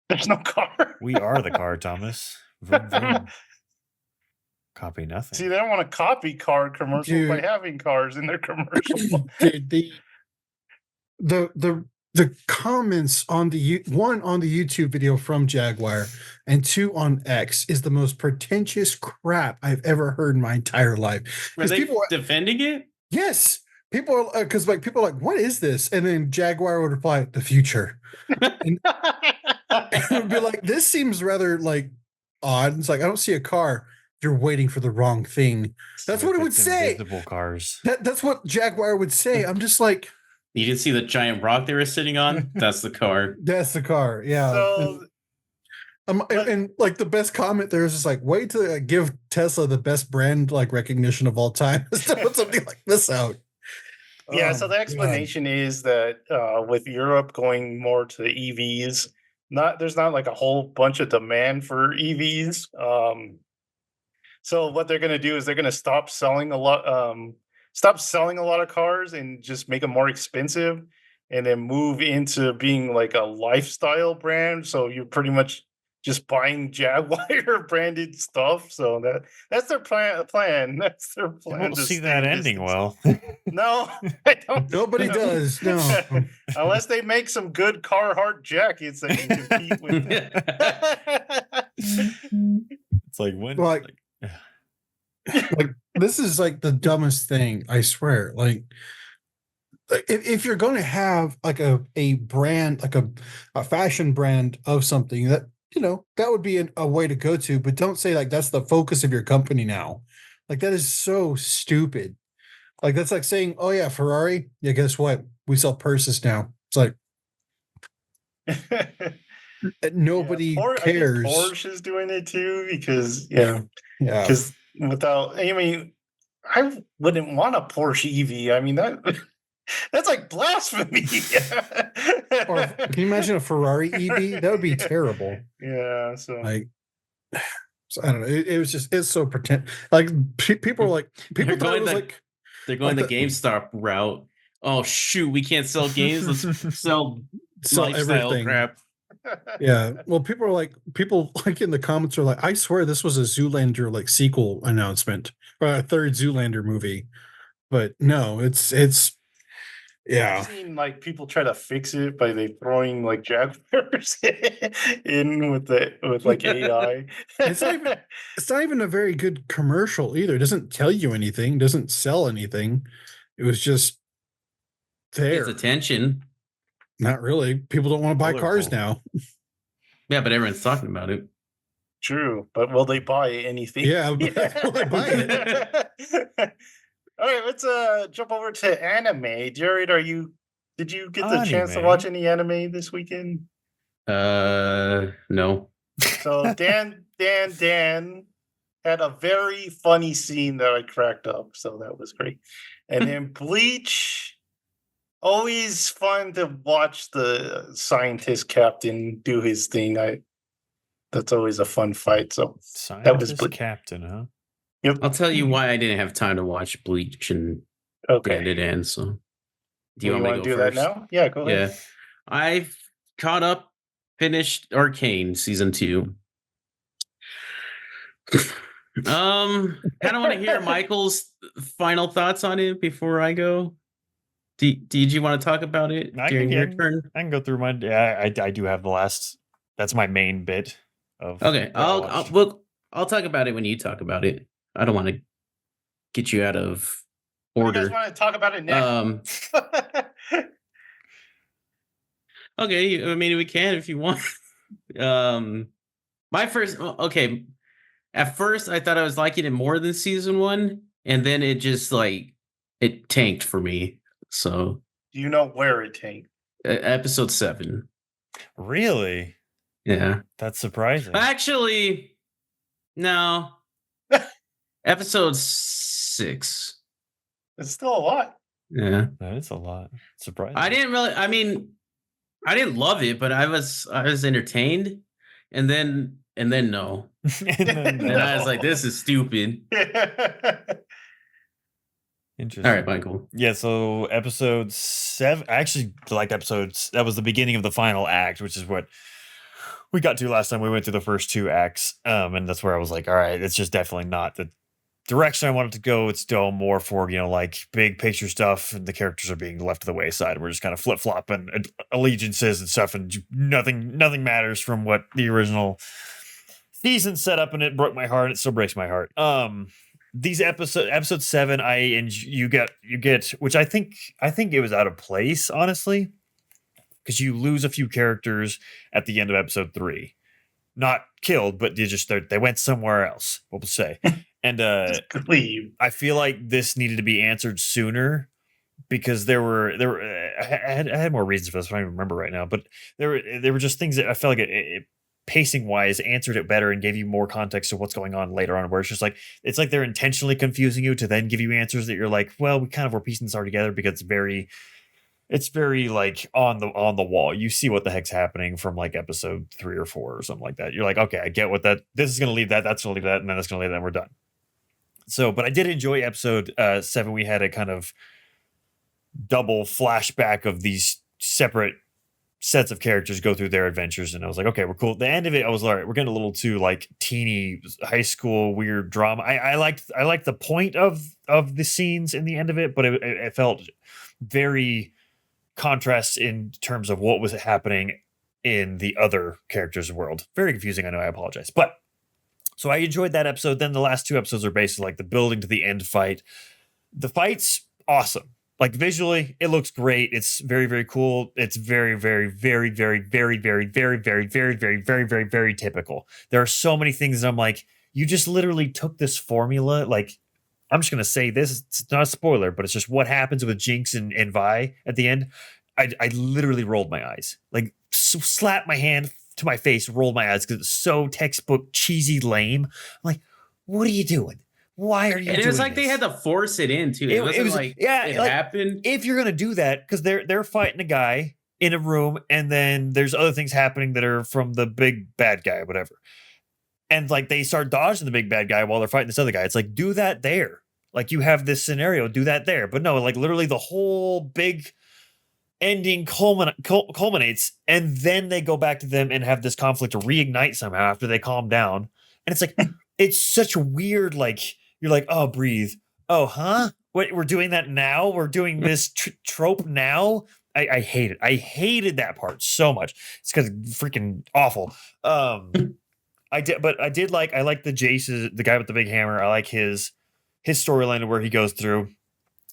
There's no car. We are the car, Thomas. Vroom, vroom. Copy nothing. See, they don't want to copy car commercials by Dude. having cars in their commercial. The comments on the one on the YouTube video from Jaguar and two on X is the most pretentious crap I've ever heard in my entire life. Were 'Cause they people, defending it? yes, people are because like people are like, what is this? And then Jaguar would reply, the future. It would be like, this seems rather like odd. It's like I don't see a car. You're waiting for the wrong thing. That's what it would It's say. Invisible cars. That's what Jaguar would say. I'm just like, You didn't see the giant rock they were sitting on? That's the car. that's the car. Yeah. So And like the best comment there is just like, wait to give Tesla the best brand like recognition of all time to put something like this out. yeah, Oh so my the God. explanation is that with Europe going more to the EVs, there's not like a whole bunch of demand for EVs. So what they're gonna do is they're gonna stop selling a lot of cars and just make them more expensive, and then move into being like a lifestyle brand. So you're pretty much just buying Jaguar branded stuff. So that's their plan. That's their I plan. don't to see stay that in ending business. well. No, I don't. Nobody does. No. Unless they make some good Carhartt jackets that can compete with them. It's like when Like, like this is like the dumbest thing, I swear. Like if you're going to have like a brand, like a fashion brand of something, that that would be a way to go to, but don't say like that's the focus of your company now. Like that is so stupid. Like that's like saying, oh yeah, Ferrari, yeah, guess what, we sell purses now. It's like nobody I think cares. Porsche is doing it too because Yeah. because I mean, I wouldn't want a Porsche EV. I mean that's like blasphemy. Or can you imagine a Ferrari EV? That would be terrible. Yeah. So Like, so I don't know. It was just, it's so pretend. Like people are like, people They're thought it going was the- like, They're going like the the- GameStop route. Oh shoot, we can't sell games. Let's sell sell lifestyle everything. crap. Yeah. Well, people like in the comments are like, I swear this was a Zoolander like sequel announcement or a third Zoolander movie, but no, it's yeah. I've seen like people try to fix it by they throwing like Jaguars in with like AI. It's not even a very good commercial either. It doesn't tell you anything, doesn't sell anything. It was just there. It's attention. Not really. People don't want to buy cars Colorful. now. Yeah, but everyone's talking about it. True, but will they buy anything? Yeah, but will they buy it? All right, let's jump over to anime. Jared, did you get the chance to Anime? watch any anime this weekend? No. So Dan had a very funny scene that I cracked up, so that was great. And then Bleach, always fun to watch the scientist captain do his thing. That's always a fun fight. So Scientist Bleach. Captain, huh? yep. I'll tell you why I didn't have time to watch Bleach and Okay. get it in. So, do you You want me want to to go do first? that now? Yeah, go ahead. Yeah, I've caught up, finished Arcane season 2. Kind of want to hear Michael's final thoughts on it before I go. Did you want to talk about it I during your can- turn? I can go through my. Yeah, I do have the last. That's my main bit of. Okay, what I watched. I'll talk about it when you talk about it. I don't want to get you out of You guys order. want to talk about it now? Okay, I mean we can if you want. My first okay. At first, I thought I was liking it more than season 1, and then it just like it tanked for me. So Do you know where it tanked? episode 7, Really? yeah. That's surprising. Actually, no. Episode 6, It's still a lot. yeah. That is a lot. Surprising. I didn't really. I mean, I didn't love it, but I was entertained, and then no. and then, And I was like, this is stupid. Interesting. All right, Michael. Yeah, so episode 7, I actually liked episodes. That was the beginning of the final act, which is what we got to last time. We went through the first 2 acts, and that's where I was like, all right, it's just definitely not the direction I wanted to go. It's still more for, like big picture stuff, and the characters are being left to the wayside. We're just kind of flip-flopping allegiances and stuff, and nothing matters from what the original season set up, and it broke my heart. It still breaks my heart. These episode 7, you get, which I think it was out of place, honestly, because you lose a few characters at the end of episode 3, not killed, but they went somewhere else. We'll say, and Just leave. I feel like this needed to be answered sooner because there were I had more reasons for this. I don't even remember right now, but there were just things that I felt like it pacing wise answered it better and gave you more context to what's going on later on, where it's just like it's like they're intentionally confusing you to then give you answers that you're like, well, we kind of were piecing this all together because it's very it's very like on the wall. You see what the heck's happening from like episode 3 or 4 or something like that. You're like, okay, I get what that. This is gonna leave that. That's gonna leave that, and then that's gonna leave that. And we're done. So, but I did enjoy episode 7. We had a kind of double flashback of these separate sets of characters go through their adventures, and I was like, okay, we're cool. The end of it, I was all right. We're getting a little too like teeny high school weird drama. I liked the point of the scenes in the end of it, but it felt very contrast in terms of what was happening in the other characters' world. Very confusing. I know. I apologize, but so I enjoyed that episode. Then the last 2 episodes are basically like the building to the end fight. The fight's awesome. Like visually, it looks great. It's very, very cool. It's very, very, very, very, very, very, very, very, very, very, very, very, very typical. There are so many things that I'm like, you just literally took this formula. Like, I'm just gonna say this. It's not a spoiler, but it's just what happens with Jinx and Vi at the end. I literally rolled my eyes. Like, slapped my hand to my face, rolled my eyes because it's so textbook cheesy lame. I'm like, what are you doing? Why are you? And it was like they had to force it in too. It wasn't like it like, happened. If you're gonna do that, because they're fighting a guy in a room, and then there's other things happening that are from the big bad guy, whatever. And like they start dodging the big bad guy while they're fighting this other guy. It's like, do that there. Like you have this scenario, do that there. But no, like literally the whole big ending culminates, and then they go back to them and have this conflict reignite somehow after they calm down. And it's like it's such a weird like. You're like, oh, breathe. Oh, huh? What? We're doing that now? We're doing this trope now? I hate it. I hated that part so much. It's because freaking awful. I like the Jace, the guy with the big hammer. I like his storyline where he goes through.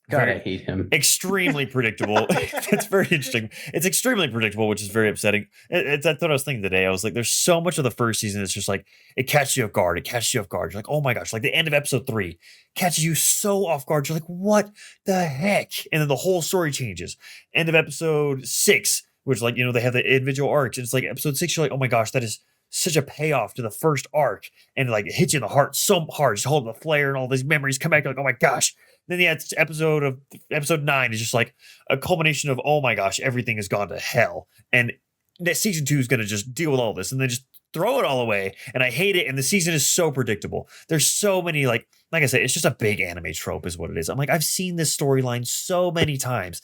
God, I hate him. Extremely predictable. It's very interesting. It's extremely predictable, which is very upsetting. That's what I was thinking today. I was like, there's so much of the first season that's just like, it catches you off guard. It catches you off guard. You're like, oh my gosh, like the end of episode 3 catches you so off guard. You're like, what the heck? And then the whole story changes. End of episode 6, which like, they have the individual arcs. And it's like episode 6, you're like, oh my gosh, that is such a payoff to the first arc. And like, it hits you in the heart so hard. Just holding the flare and all these memories come back. You're like, oh my gosh. Then the episode 9 is just like a culmination of, oh my gosh, everything has gone to hell. And that season 2 is going to just deal with all this and then just throw it all away. And I hate it. And the season is so predictable. There's so many, like I said, it's just a big anime trope is what it is. I'm like, I've seen this storyline so many times.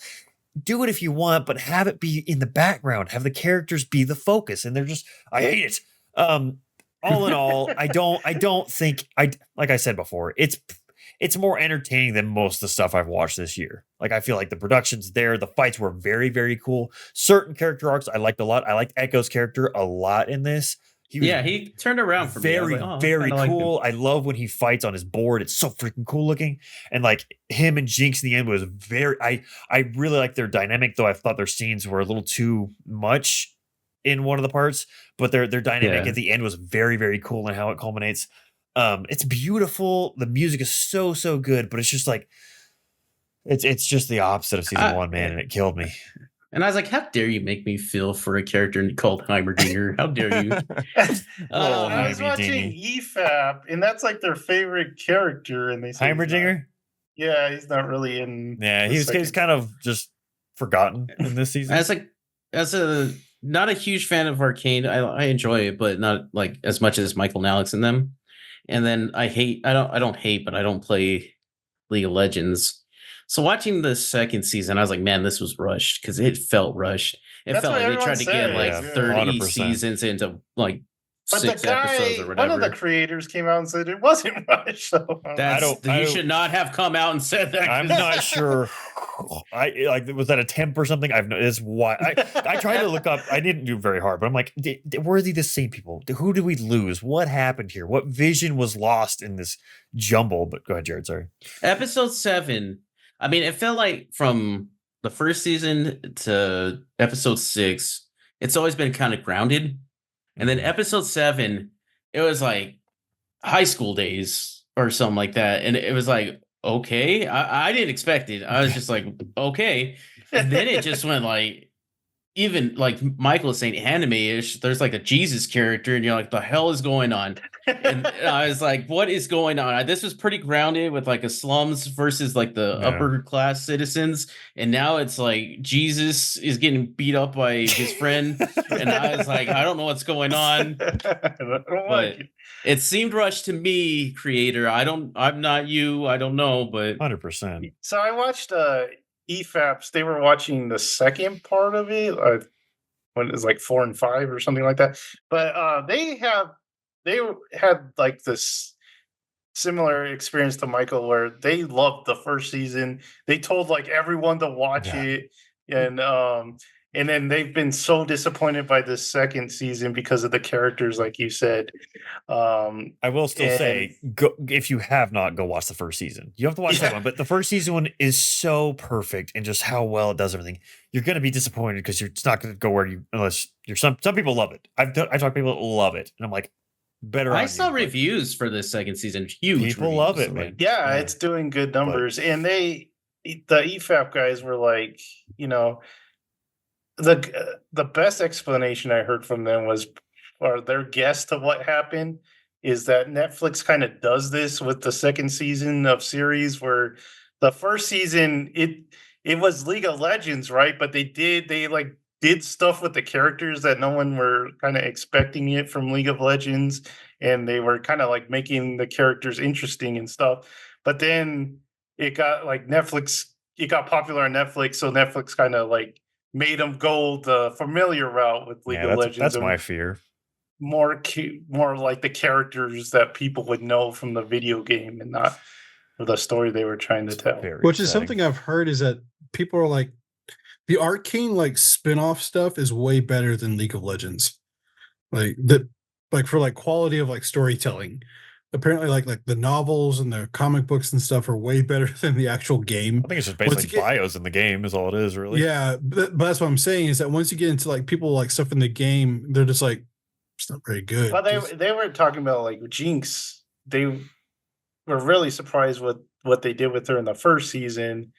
Do it if you want, but have it be in the background. Have the characters be the focus. And they're just, I hate it. All in all, I don't think, like I said before, it's more entertaining than most of the stuff I've watched this year. Like, I feel like the production's there. The fights were very, very cool. Certain character arcs I liked a lot. I liked Echo's character a lot in this. He turned around for very, me. Like, very cool. I love when he fights on his board. It's so freaking cool looking. And like him and Jinx in the end was very, I really like their dynamic, though I thought their scenes were a little too much in one of the parts, but their dynamic at the end was very, very cool and how it culminates. It's beautiful. The music is so good, but it's just like it's just the opposite of season 1, man, and it killed me. And I was like, how dare you make me feel for a character called Heimerdinger? How dare you? I was watching EFAP, and that's like their favorite character, and they say Heimerdinger? Yeah, he's not really in. Yeah, he's kind of just forgotten in this season. As a not a huge fan of Arcane, I enjoy it, but not like as much as Michael and Alex and them. And then I don't hate, but I don't play League of Legends. So watching the second season, I was like, man, this was rushed because it felt rushed. It felt like they tried to get like 30 100%. Seasons into like But 6 episodes or whatever. one of the creators came out and said it wasn't rushed. So you should not have come out and said that. I'm not sure. Was that a temp or something? It's why I tried to look up. I didn't do very hard, but I'm like, were they the same people? Who did we lose? What happened here? What vision was lost in this jumble? But go ahead, Jared. Sorry. Episode 7. I mean, it felt like from the first season to episode 6, it's always been kind of grounded. And then episode 7, it was like high school days or something like that. And it was like, okay, I didn't expect it. I was just like, okay. And then it just went like, even like Michael is saying anime-ish, there's like a Jesus character and you're like, the hell is going on? and I was like, "What is going on?" This was pretty grounded with like a slums versus like the Yeah. upper class citizens, and now it's like Jesus is getting beat up by his friend, and I was like, "I don't know what's going on," I don't but like it. it seemed rushed to me, creator. I'm not you. I don't know, but 100%. So I watched EFAPs. They were watching the second part of it. When it was like 4 and 5 or something like that. But they had like this similar experience to Michael where they loved the first season. They told like everyone to watch Yeah. it, and then they've been so disappointed by the second season because of the characters, like you said. I will still say, go if you have not, go watch the first season. You have to watch that Yeah. one, but the first season one is so perfect and just how well it does everything. You're gonna be disappointed because it's not gonna go where you unless you're some people love it. I talk to people that love it, and I'm like, better. I on saw you, but reviews for this second season. Huge. People love reviews, it, so, man. like, Yeah, it's doing good numbers, and the EFAP guys were like, the best explanation I heard from them was, or their guess to what happened is that Netflix kind of does this with the second season of series, where the first season it was League of Legends, right? But they like did stuff with the characters that no one were kind of expecting it from League of Legends, and they were kind of like making the characters interesting and stuff. But then it got like Netflix, it got popular on Netflix, so Netflix kind of like made them go the familiar route with League Yeah, of that's Legends, and my fear. more like the characters that people would know from the video game and not for the story they were trying to tell. Very Which is upsetting. something I've heard is that people are like, the Arcane like spin-off stuff is way better than League of Legends. Like that, like for like quality of like storytelling. Apparently, like the novels and the comic books and stuff are way better than the actual game. I think it's just Once basically you get- bios in the game is all it is, really. Yeah, but that's what I'm saying is that once you get into like people like stuff in the game, they're just like, it's not very good. But Just- they were talking about like Jinx. They were really surprised with what they did with her in the first season.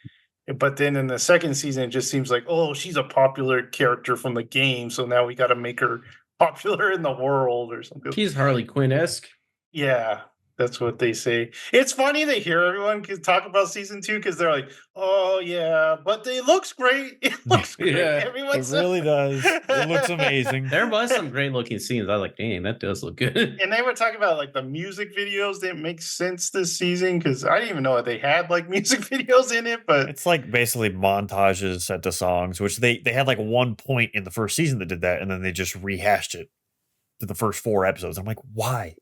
But then in the second season, it just seems like, oh, she's a popular character from the game, so now we got to make her popular in the world or something. she's Harley Quinn esque. Yeah, that's what they say. It's funny to hear everyone talk about season 2 because they're like, "Oh yeah, but it looks great. It looks great." Yeah, Everyone It really does. It looks amazing. There was some great looking scenes. I was like, dang, that does look good. And they were talking about like the music videos didn't make sense this season because I didn't even know that they had like music videos in it. But It's like basically montages set to songs, which they had like one point in the first season that did that, and then they just rehashed it to the first 4 episodes. I'm like, why?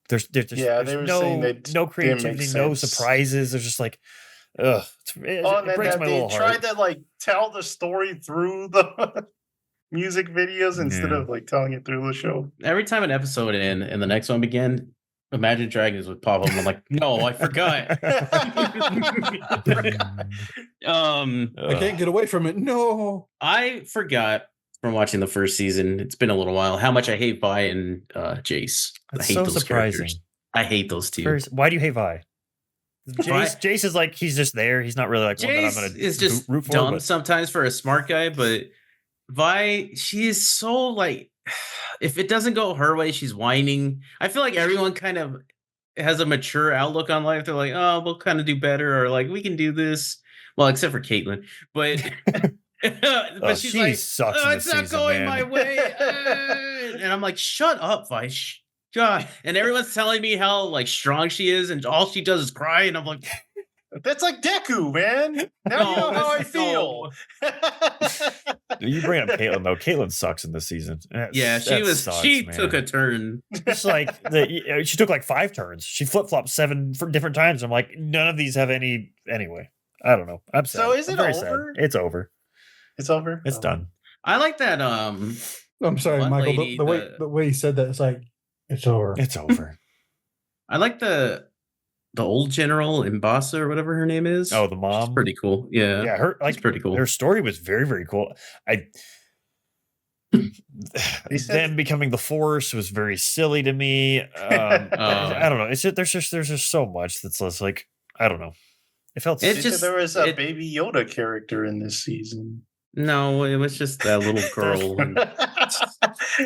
There's Yeah, they were saying that no didn't make creativity, no sense. surprisses. There's just like, ugh, it oh, and then breaks that my they little tried heart. to like tell the story through the music videos instead Yeah. of like telling it through the show. Every time an episode and the next one began, Imagine Dragons would pop up. And I'm like, no, I forgot. I can't get away from it. No. I forgot from watching the first season. It's been a little while. How much I hate Vi and Jace. That's I hate so those surprising. characters. I hate those two. Why do you hate Vi? Jace is like he's just there. He's not really like one that I'm Jace gonna is just root for. dumb but sometimes for a smart guy, but Vi, she is so like, if it doesn't go her way, she's whining. I feel like everyone kind of has a mature outlook on life. They're like, oh, we'll kind of do better, or like we can do this. Well, except for Caitlyn, but but she's she like, sucks oh, in it's this not season, going man. my way, and I'm like, shut up, Vi. God, and everyone's telling me how like strong she is, and all she does is cry, and I'm like, That's like Deku, man. Now you know how I feel. You bring up Caitlyn though. Caitlyn sucks in this season. yeah, she took a turn. It's like she took like 5 turns. She flip flopped 7 for different times. I'm like, none of these have any anyway. I don't know. I'm sad. So is I'm it very sad. over? It's over. It's over. It's Oh. done. I like that. I'm sorry, One Michael. lady, The way he said that, it's like, it's over. It's over. I like the old general Mbasa or whatever her name is. Oh, the She's mom. pretty cool. Yeah, Yeah, her that's like pretty cool. her story was very, very cool. Them becoming the Force was very silly to me. I don't know. It's just, there's just so much that's just like I don't know. It felt It They just- said there was a it- baby Yoda character in this season. No, it was just that little girl. And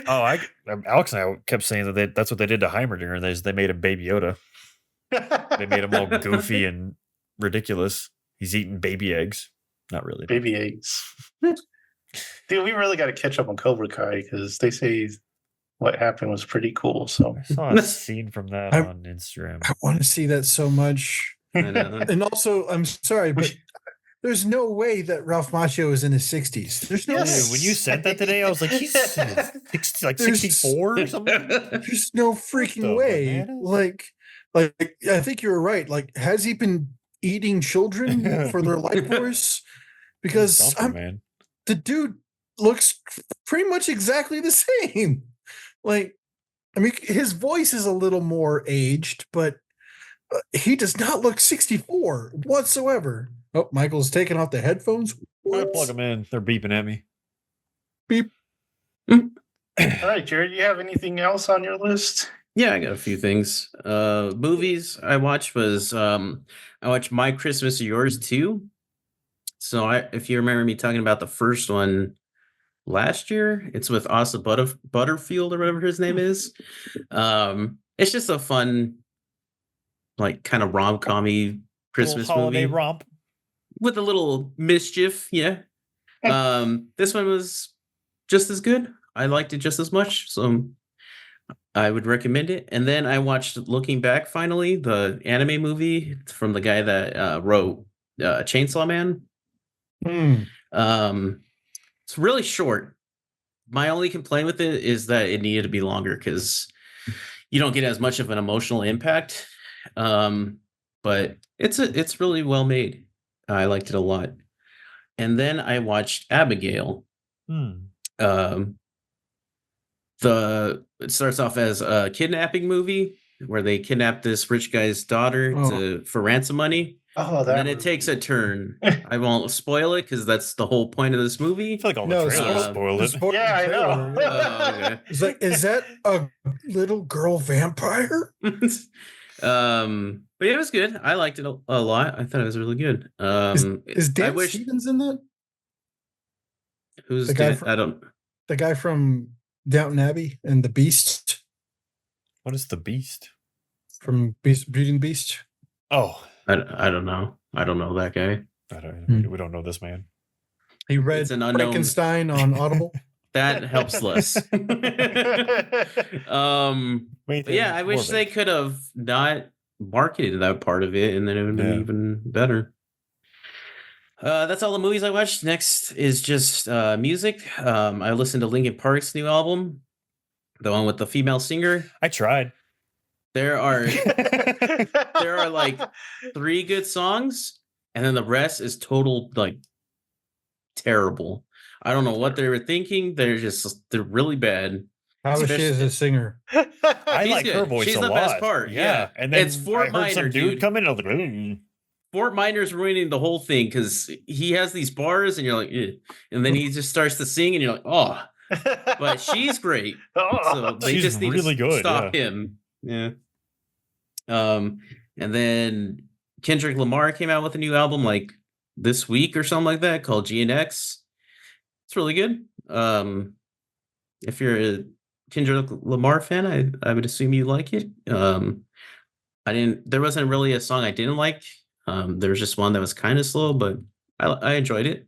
Oh, Alex and I kept saying that that's what they did to Heimerdinger. They made him Baby Yoda. They made him all goofy and ridiculous. He's eating baby eggs. Not really. Baby eggs. Dude, we really got to catch up on Cobra Kai because they say what happened was pretty cool. So I saw a scene from that on Instagram. I want to see that so much. I know. And also, I'm sorry, but there's no way that Ralph Macchio is in his 60s. There's no Yes. Dude, when you said that today, I was like, he's 60, like There's- 64 or something. There's no freaking the way. bananas? Like I think you're right. Like, has he been eating children for their life force? Because Something, man. the dude looks pretty much exactly the same. Like, I mean, his voice is a little more aged, but he does not look 64 whatsoever. Oh, Michael's taking off the headphones. I What? plug them in. They're beeping at me. Beep. all right, Jared, you have anything else on your list? Yeah, I got a few things. Movies I watched was I watched My Christmas or Yours too. So if you remember me talking about the first one last year, it's with Asa Butterfield or whatever his name is. It's just a fun, like kind of rom-commy Christmas Little holiday movie romp. with a little mischief. Yeah. This one was just as good. I liked it just as much. So I would recommend it. And then I watched Looking Back finally, the anime movie from the guy that wrote Chainsaw Man. Hmm. It's really short. My only complaint with it is that it needed to be longer because you don't get as much of an emotional impact. But it's really well made. I liked it a lot. And then I watched Abigail. Hmm. It starts off as a kidnapping movie where they kidnap this rich guy's daughter for ransom money. Oh, And then it takes a turn. I won't spoil it because that's the whole point of this I movie. feel like all the trailers spoiled it. Yeah, I know. Okay. Is that a little girl vampire? But it was good. I liked it a lot. I thought it was really good. Is I Dan wish Stevens in that? who's the guy Dan? from- I don't. The guy from Downton Abbey and the Beast What is the Beast? from Beauty and the Beast. Oh, I don't know. I don't know that guy. we don't know this man. He read It's an unknown. Frankenstein on Audible. That helps less. But yeah, I wish they could have not marketed that part of it, and then it would have been Yeah. even better. That's all the movies I watched. Next is just music. I listened to Linkin Park's new album, the one with the female singer. I tried. There are like 3 good songs, and then the rest is total like terrible. I don't know what they were thinking. They're really bad. How is she as a singer? I She's like her good. voice She's a the lot. best part, yeah. And then It's Fort I heard some Minor, dude dude. come in and I was like, "Mm." Fort Minor's ruining the whole thing because he has these bars, and you're like, "Eh," and then he just starts to sing, and you're like, oh. But she's great, so they She's just need really to good, stop him. Yeah. And then Kendrick Lamar came out with a new album like this week or something like that called GNX. It's really good. If you're a Kendrick Lamar fan, I would assume you like it. There wasn't really a song I didn't like. There was just one that was kind of slow, but I enjoyed it.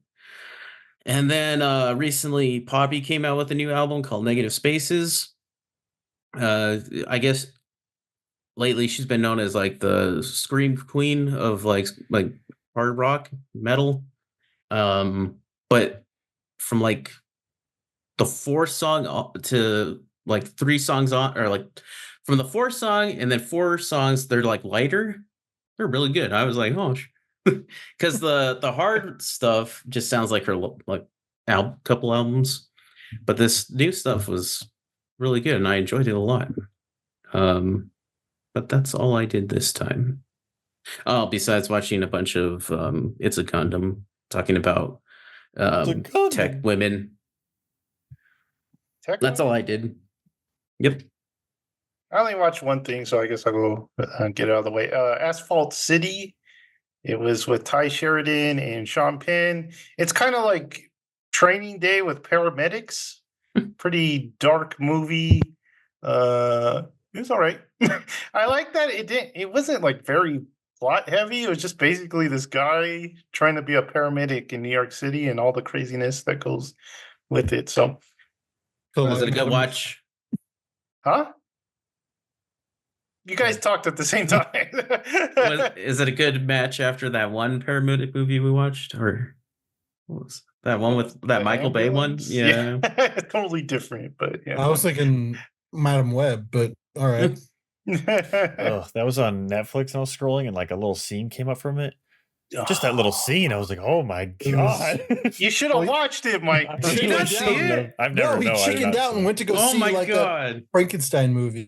And then recently Poppy came out with a new album called Negative Spaces. I guess lately she's been known as like the scream queen of like hard rock metal. But from like the 4th song to like 3 songs on, or like from the 4th song and then 4 songs, they're like lighter. They're really good. I was like, oh, because the hard stuff just sounds like her like couple albums, but this new stuff was really good and I enjoyed it a lot. But that's all I did this time. Oh, besides watching a bunch of It's a Gundam, talking about tech women. That's all I did. Yep. I only watched one thing, so I guess I'll go get it out of the way. Asphalt City. It was with Ty Sheridan and Sean Penn. It's kind of like Training Day with Paramedics. Pretty dark movie. It was all right. I like that it wasn't like very plot heavy. It was just basically this guy trying to be a paramedic in New York City and all the craziness that goes with it. So, So, Was it a good Madam- watch? huh? You guys talked at the same time. Is it a good match after that one paramedic movie we watched, or what was that one with that The Michael Bay one? ambulance? Yeah. Totally different, but yeah. I was thinking Madam Web, but all right. Oh, that was on Netflix and I was scrolling and like a little scene came up from it. Just that little scene, I was like, oh my It was- god. You should have watched it, Mike. I Did you really not see shouldn't it? have. I've No, never he no, I did chickened not out see and it. went to go Oh see my like that god! Frankenstein movie.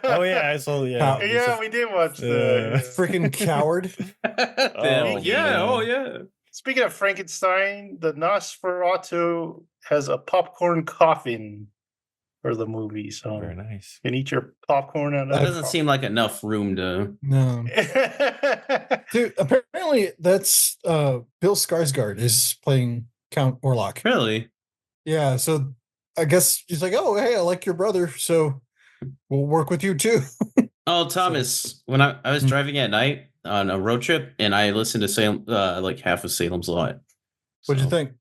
Oh yeah, I saw How- Yeah, we did watch the. Freaking coward. Oh, yeah. man. Oh yeah. Speaking of Frankenstein, the Nosferatu has a popcorn coffin for the movie, so Very nice. you can eat your popcorn out of That the doesn't seem like enough room to. No. coffin. Dude, apparently that's Bill Skarsgård is playing Count Orlok. Really? Yeah, so I guess he's like, oh hey, I like your brother, so we'll work with you too. Oh, Thomas, when I was Hmm. driving at night on a road trip and I listened to Salem, like half of Salem's Lot. What'd you So, think?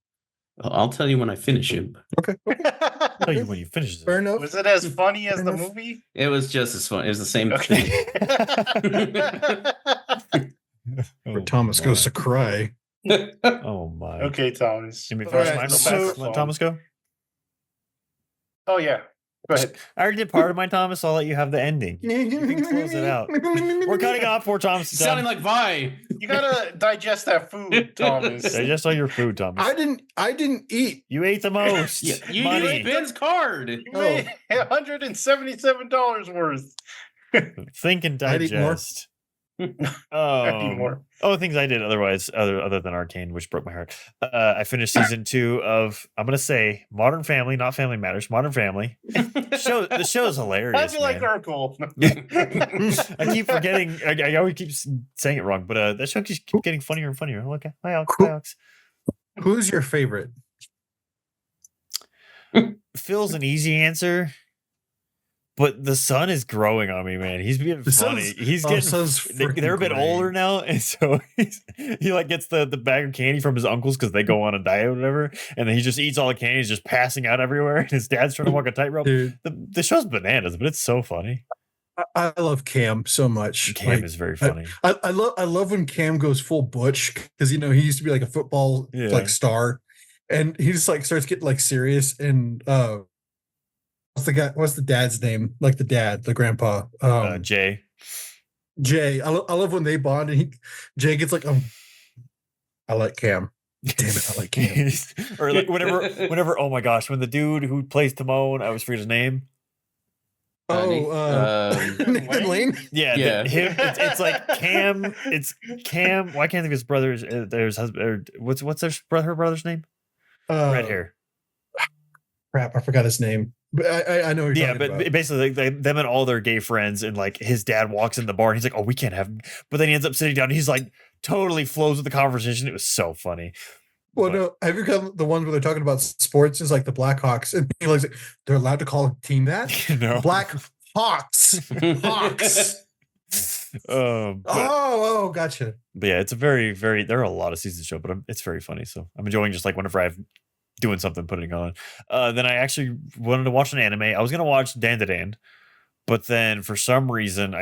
I'll tell you when I finish it. Okay. I'll tell you when you finish it. Fair enough. Was it as funny as Fair the enough. movie? It was just as fun. It was the same thing. Okay. Where Thomas goes to cry. Oh my. Okay, Thomas. Let me All finish right, mine real so- fast. Let Thomas go. Oh yeah. Go ahead. I already did part of mine, Thomas. I'll let you have the ending. You can close it out. We're cutting off for Thomas. is Sounding done. like Vi. You gotta digest that food, Thomas. Digest all your food, Thomas. I didn't eat. You ate the most. You Money. used Ben's card. You made $177 worth. Think and I'd eat more. digest. Anymore. Oh, things I did other than Arcane, which broke my heart. I finished season 2 of, I'm gonna say, Modern Family, not Family Matters, Modern Family. The show is hilarious. How'd you like man. Urkel? I keep forgetting. I always keep saying it wrong, but that show keeps getting funnier and funnier. Okay, hi Alex. Cool. Hi, Alex. Who's your favorite? Phil's an easy answer, but the son is growing on me, man. He's being The funny. son's- He's oh, getting. son's They're a bit freaking older great. now, and so he like gets the bag of candy from his uncles because they go on a diet or whatever, and then he just eats all the candy. He's just passing out everywhere, and his dad's trying to walk a tightrope. Dude, The show's bananas, but it's so funny. I love Cam so much. Cam Like, is very funny. I love when Cam goes full butch because he used to be like a football Yeah. like star, and he just like starts getting like serious. And what's the dad's name? Like the grandpa, Jay. Jay. I love when they bond and Jay gets like I like Cam. Damn it, I like Cam. Or like whenever. Oh my gosh, when the dude who plays Timon, I always forget his name. Nathan Lane. Yeah, Yeah. It's like Cam. It's Cam. Why can't I think of his brother's? There's husband. Or what's her brother's name? Red hair. Crap, I forgot his name. But I know. Who you're Yeah, talking but about. basically, like them and all their gay friends, and like his dad walks in the bar, and he's like, "Oh, we can't have him," but then he ends up sitting down. And he's like, totally flows with the conversation. It was so funny. Well, But- no, have you got the ones where they're talking about sports? Is like the Blackhawks, and he like they're allowed to call a team that no. Black Hawks. Hawks. But, Oh, gotcha. but yeah, it's a very, very. There are a lot of seasons show, but it's very funny. So I'm enjoying just like whenever I'm doing something, putting it on. Then I actually wanted to watch an anime. I was gonna watch Dan, but then for some reason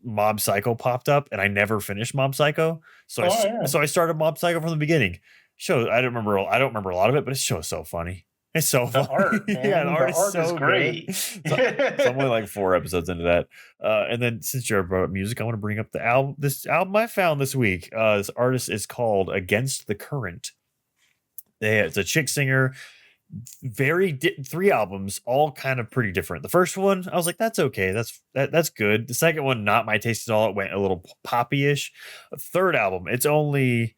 Mob Psycho popped up, and I never finished Mob Psycho. So I started Mob Psycho from the beginning. Show I don't remember a lot of it, but it's so funny. It's so The funny. art, man. Yeah, the art The art is so great. good. So I'm only like 4 episodes into that. And then since you're about music, I want to bring up the album. This album I found this week. This artist is called Against the Current. It's a chick singer. 3 albums, all kind of pretty different. The first one, I was like, that's okay. That's good. The second one, not my taste at all. It went a little poppy-ish. Third album, it's only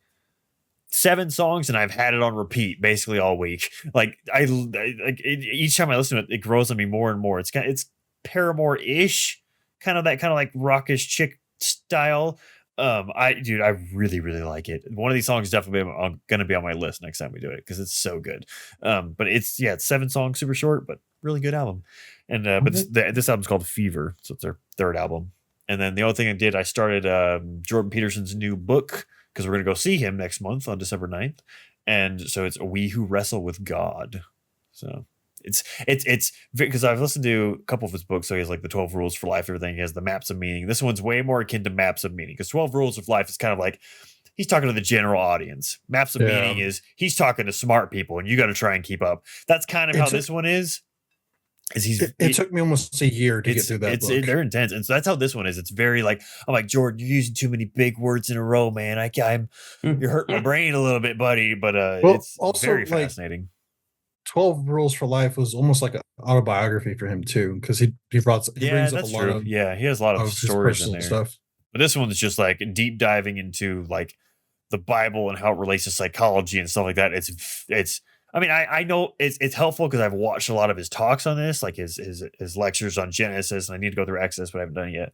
7 songs, and I've had it on repeat basically all week. Like each time I listen to it, it grows on me more and more. It's Paramore-ish, kind of like rockish chick style. I really, really like it. One of these songs is definitely going to be on my list next time we do it because it's so good. But it's 7 songs, super short, but really good album. And but this album's called Fever, so it's their third album. And then the other thing I did, I started Jordan Peterson's new book because we're going to go see him next month on December 9th. And so it's We Who Wrestle with God. So it's because I've listened to a couple of his books. So he has like the 12 Rules for Life, everything. He has the Maps of Meaning. This one's way more akin to Maps of Meaning because 12 Rules of Life is kind of like he's talking to the general audience. Maps of Meaning is he's talking to smart people and you got to try and keep up. That's kind of how this one is. It took me almost a year to get through that book. They're intense, and so that's how this one is. It's very like I'm like Jordan, you're using too many big words in a row, man. You're hurting my brain a little bit, buddy. But it's also very fascinating. 12 Rules for Life was almost like an autobiography for him too, because he brings up a lot of he has a lot of stories in there. Stuff. But this one's just like deep diving into like the Bible and how it relates to psychology and stuff like that. It's. I mean, I know it's helpful because I've watched a lot of his talks on this, like his lectures on Genesis, and I need to go through Exodus, but I haven't done it yet.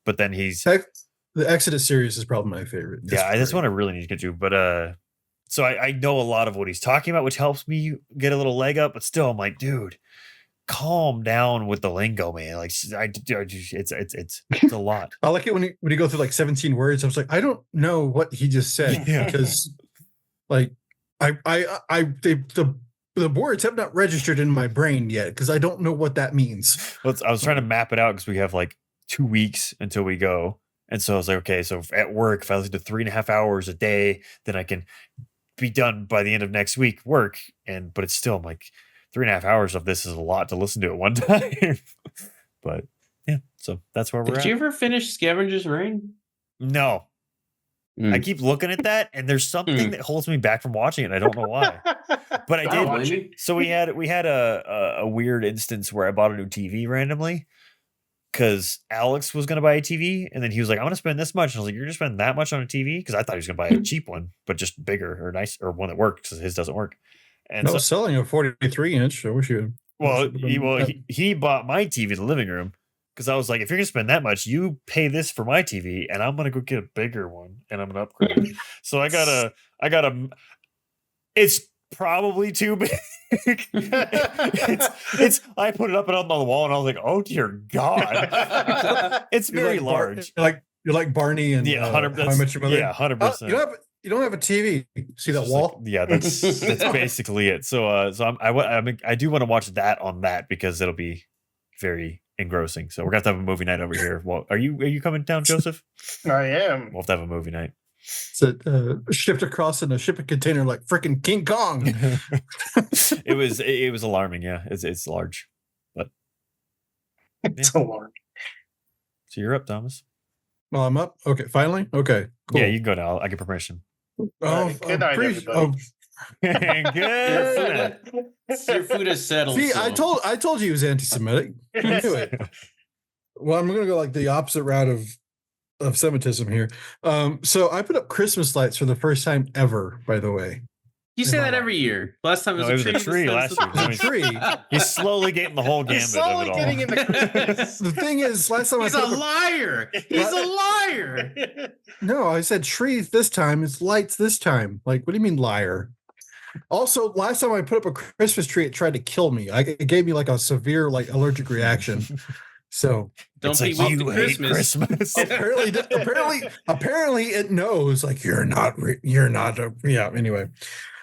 But then the Exodus series is probably my favorite. That's one I really need to get to. But so I know a lot of what he's talking about, which helps me get a little leg up. But still, I'm like, dude, calm down with the lingo, man. Like it's a lot. I like it when you go through like 17 words. I was like, I don't know what he just said because like. The words have not registered in my brain yet because I don't know what that means. Well, I was trying to map it out because we have like 2 weeks until we go, and so I was like, okay, so at work, if I listen to 3.5 hours a day, then I can be done by the end of next week work. But it's still I'm like 3.5 hours of this is a lot to listen to at one time. But yeah, so that's where we're at. Did you ever finish Scavenger's Reign? No. I keep looking at that, and there's something that holds me back from watching it. I don't know why, but I did watch it. So we had a weird instance where I bought a new TV randomly because Alex was going to buy a TV, and then he was like, "I want to spend this much." And I was like, "You're going to spend that much on a TV?" Because I thought he was going to buy a cheap one, but just bigger or nice or one that worked because his doesn't work. And I was selling a 43-inch. I wish you. He bought my TV in the living room. Because I was like, if you're going to spend that much, you pay this for my TV, and I'm going to go get a bigger one, and I'm going to upgrade it. So I got a, it's probably too big. I put it up and on the wall, and I was like, oh, dear God. It's very large. You're like Barney and 100%. How I Met Your Mother. Yeah, 100%. You don't have a TV. See that wall? That's basically it. So I do want to watch that on that because it'll be very engrossing. So we're gonna have to have a movie night over here. Well, are you coming down, Joseph? I am. We'll have to have a movie night. So shipped across in a shipping container like freaking King Kong. it was alarming. Yeah, it's large, but it's alarming. So you're up, Thomas. Well, I'm up. Okay, finally. Okay, cool. Yeah, you can go now. I get permission. Good night, everybody. Good. Your food is settled. See, so. I told you he was anti-Semitic. Anyway, well, I'm gonna go like the opposite route of Semitism here. So I put up Christmas lights for the first time ever. By the way, you say that every year. Last time it was a tree. Last year, a tree. He's slowly getting the whole gambit of it all. Getting into Christmas. The thing is, last time he's a liar. He's a liar. No, I said tree this time. It's lights this time. Like, what do you mean liar? Also, last time I put up a Christmas tree, it tried to kill me. It gave me like a severe like allergic reaction. So don't be like, you hate Christmas. apparently it knows like you're not. Anyway,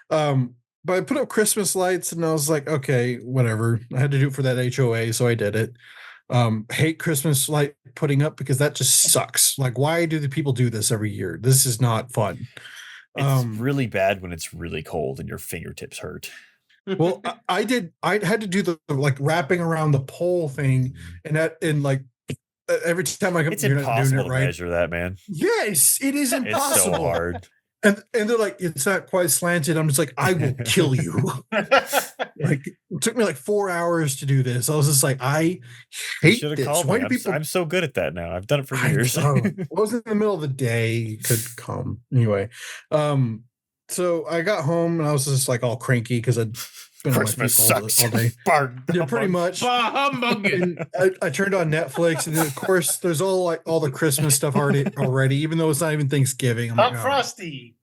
but I put up Christmas lights and I was like, okay, whatever. I had to do it for that HOA, so I did it. Hate Christmas light putting up because that just sucks. Like, why do the people do this every year? This is not fun. It's really bad when it's really cold and your fingertips hurt. Well, I had to do the like wrapping around the pole thing, and like every time I come, it's impossible to measure that, man. Yes, it is impossible. It's so hard. And they're like, it's not quite slanted. I'm just like, I will kill you. Like, it took me like 4 hours to do this. I was just like, I hate this. Why do people? I'm so good at that now. I've done it for years. I wasn't in the middle of the day. Could come anyway. So I got home and I was just like all cranky because been on my Christmas feet all, sucks. all day. Bar- Yeah, pretty much. Bah, humbug. And I turned on Netflix, and then of course there's all the Christmas stuff already, even though it's not even Thanksgiving. I'm Hot like, oh, Frosty.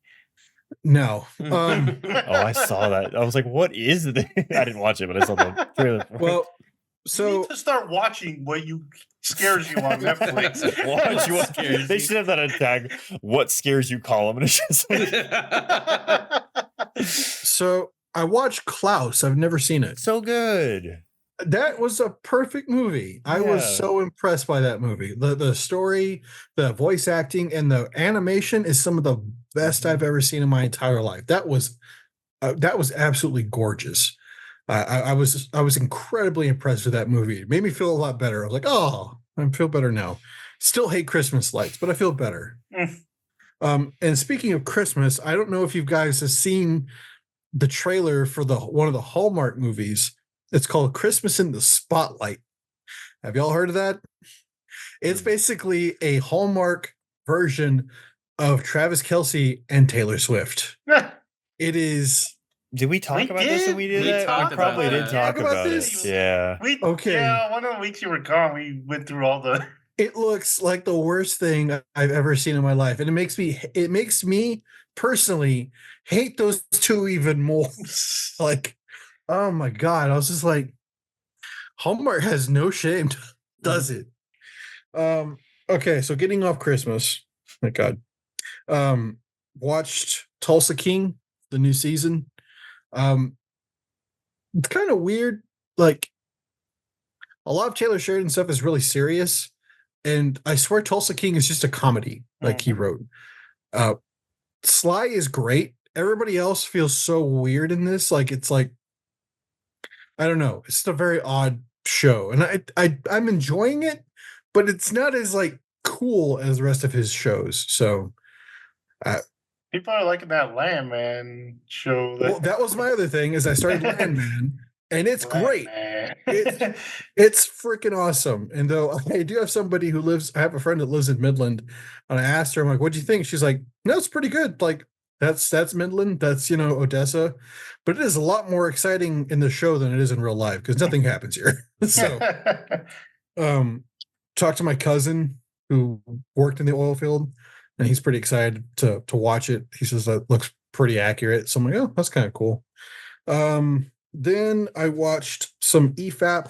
no. Oh, I saw that. I was like, what is this? I didn't watch it, but I saw the trailer. for it. Well, You so need to start watching what scares you on Netflix. What you want- scares they you. should have that on tag. What scares you, column? And it's just like, so I watched Klaus. I've never seen it. so good. That was a perfect movie. I was Yeah. so impressed by that movie. The story, the voice acting, and the animation is some of the best I've ever seen in my entire life. That was absolutely gorgeous. I was incredibly impressed with that movie. It made me feel a lot better. I was like, oh, I feel better now. Still hate Christmas lights, but I feel better. And speaking of Christmas, I don't know if you guys have seen the trailer for one of the Hallmark movies. It's called Christmas in the Spotlight. Have y'all heard of that? It's basically a Hallmark version of Travis Kelce and Taylor Swift. It is Did we talk We about this when we did We that? talked We probably about did that. talk Talk about about it. this? Yeah. Okay. Yeah, one of the weeks you were gone, we went through all the. it looks like the worst thing I've ever seen in my life. And it makes me personally hate those two even more. Like, oh my God. I was just like, Hallmark has no shame, does it? Okay, so getting off Christmas. My God. Watched Tulsa King, the new season. It's kind of weird. Like, a lot of Taylor Sheridan stuff is really serious. And I swear Tulsa King is just a comedy, like he wrote. Sly is great. Everybody else feels so weird in this. Like, it's like, I don't know. It's a very odd show. And I'm enjoying it, but it's not as like cool as the rest of his shows. So People are liking that Landman show. well, that was my other thing is I started Landman, and it's great. Landman. It's freaking awesome. And though I do have somebody I have a friend that lives in Midland, and I asked her, I'm like, what do you think? She's like, no, it's pretty good. Like, that's Midland, that's Odessa, but it is a lot more exciting in the show than it is in real life because nothing happens here. So talked to my cousin who worked in the oil field, and he's pretty excited to watch it. He says that looks pretty accurate. So I'm like, oh, that's kind of cool. Then I watched some EFAP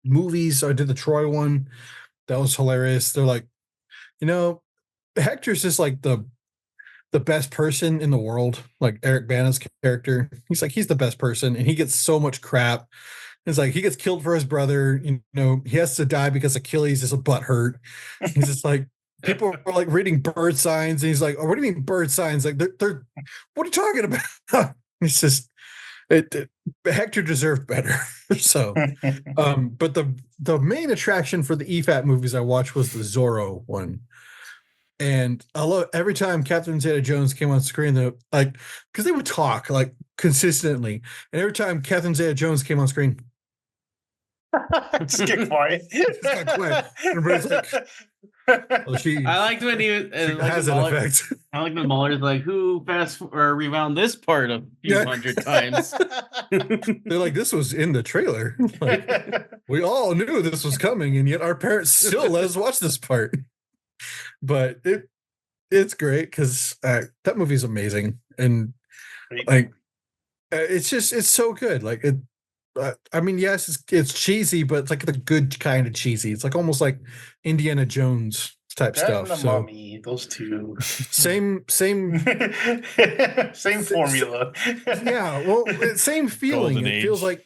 movies. I did the Troy one. That was hilarious. They're like, Hector's just like the best person in the world. Like Eric Bana's character. He's the best person, and he gets so much crap. It's like he gets killed for his brother. He has to die because Achilles is a butthurt. He's just like, people are like reading bird signs, and he's like, oh, what do you mean bird signs? Like they're what are you talking about? It's just Hector deserved better. So but the main attraction for the EFAP movies I watched was the Zorro one. And I love every time Catherine Zeta-Jones came on screen, because they would talk like consistently, and every time Catherine Zeta-Jones came on screen, just get quiet. got quiet. Everybody's like, well, she I liked when he has an effect. I like when Muller's like, who fast or rewound this part a few Yeah. hundred times. They're like, this was in the trailer. Like, we all knew this was coming, and yet our parents still let us watch this part. But it's great because that movie's amazing, and like it's so good. Like it. I mean, yes, it's cheesy, but it's like the good kind of cheesy. It's like almost like Indiana Jones type That and stuff. the So Mummy, those two. same Same formula. yeah, well, same feeling. Golden It feels age. like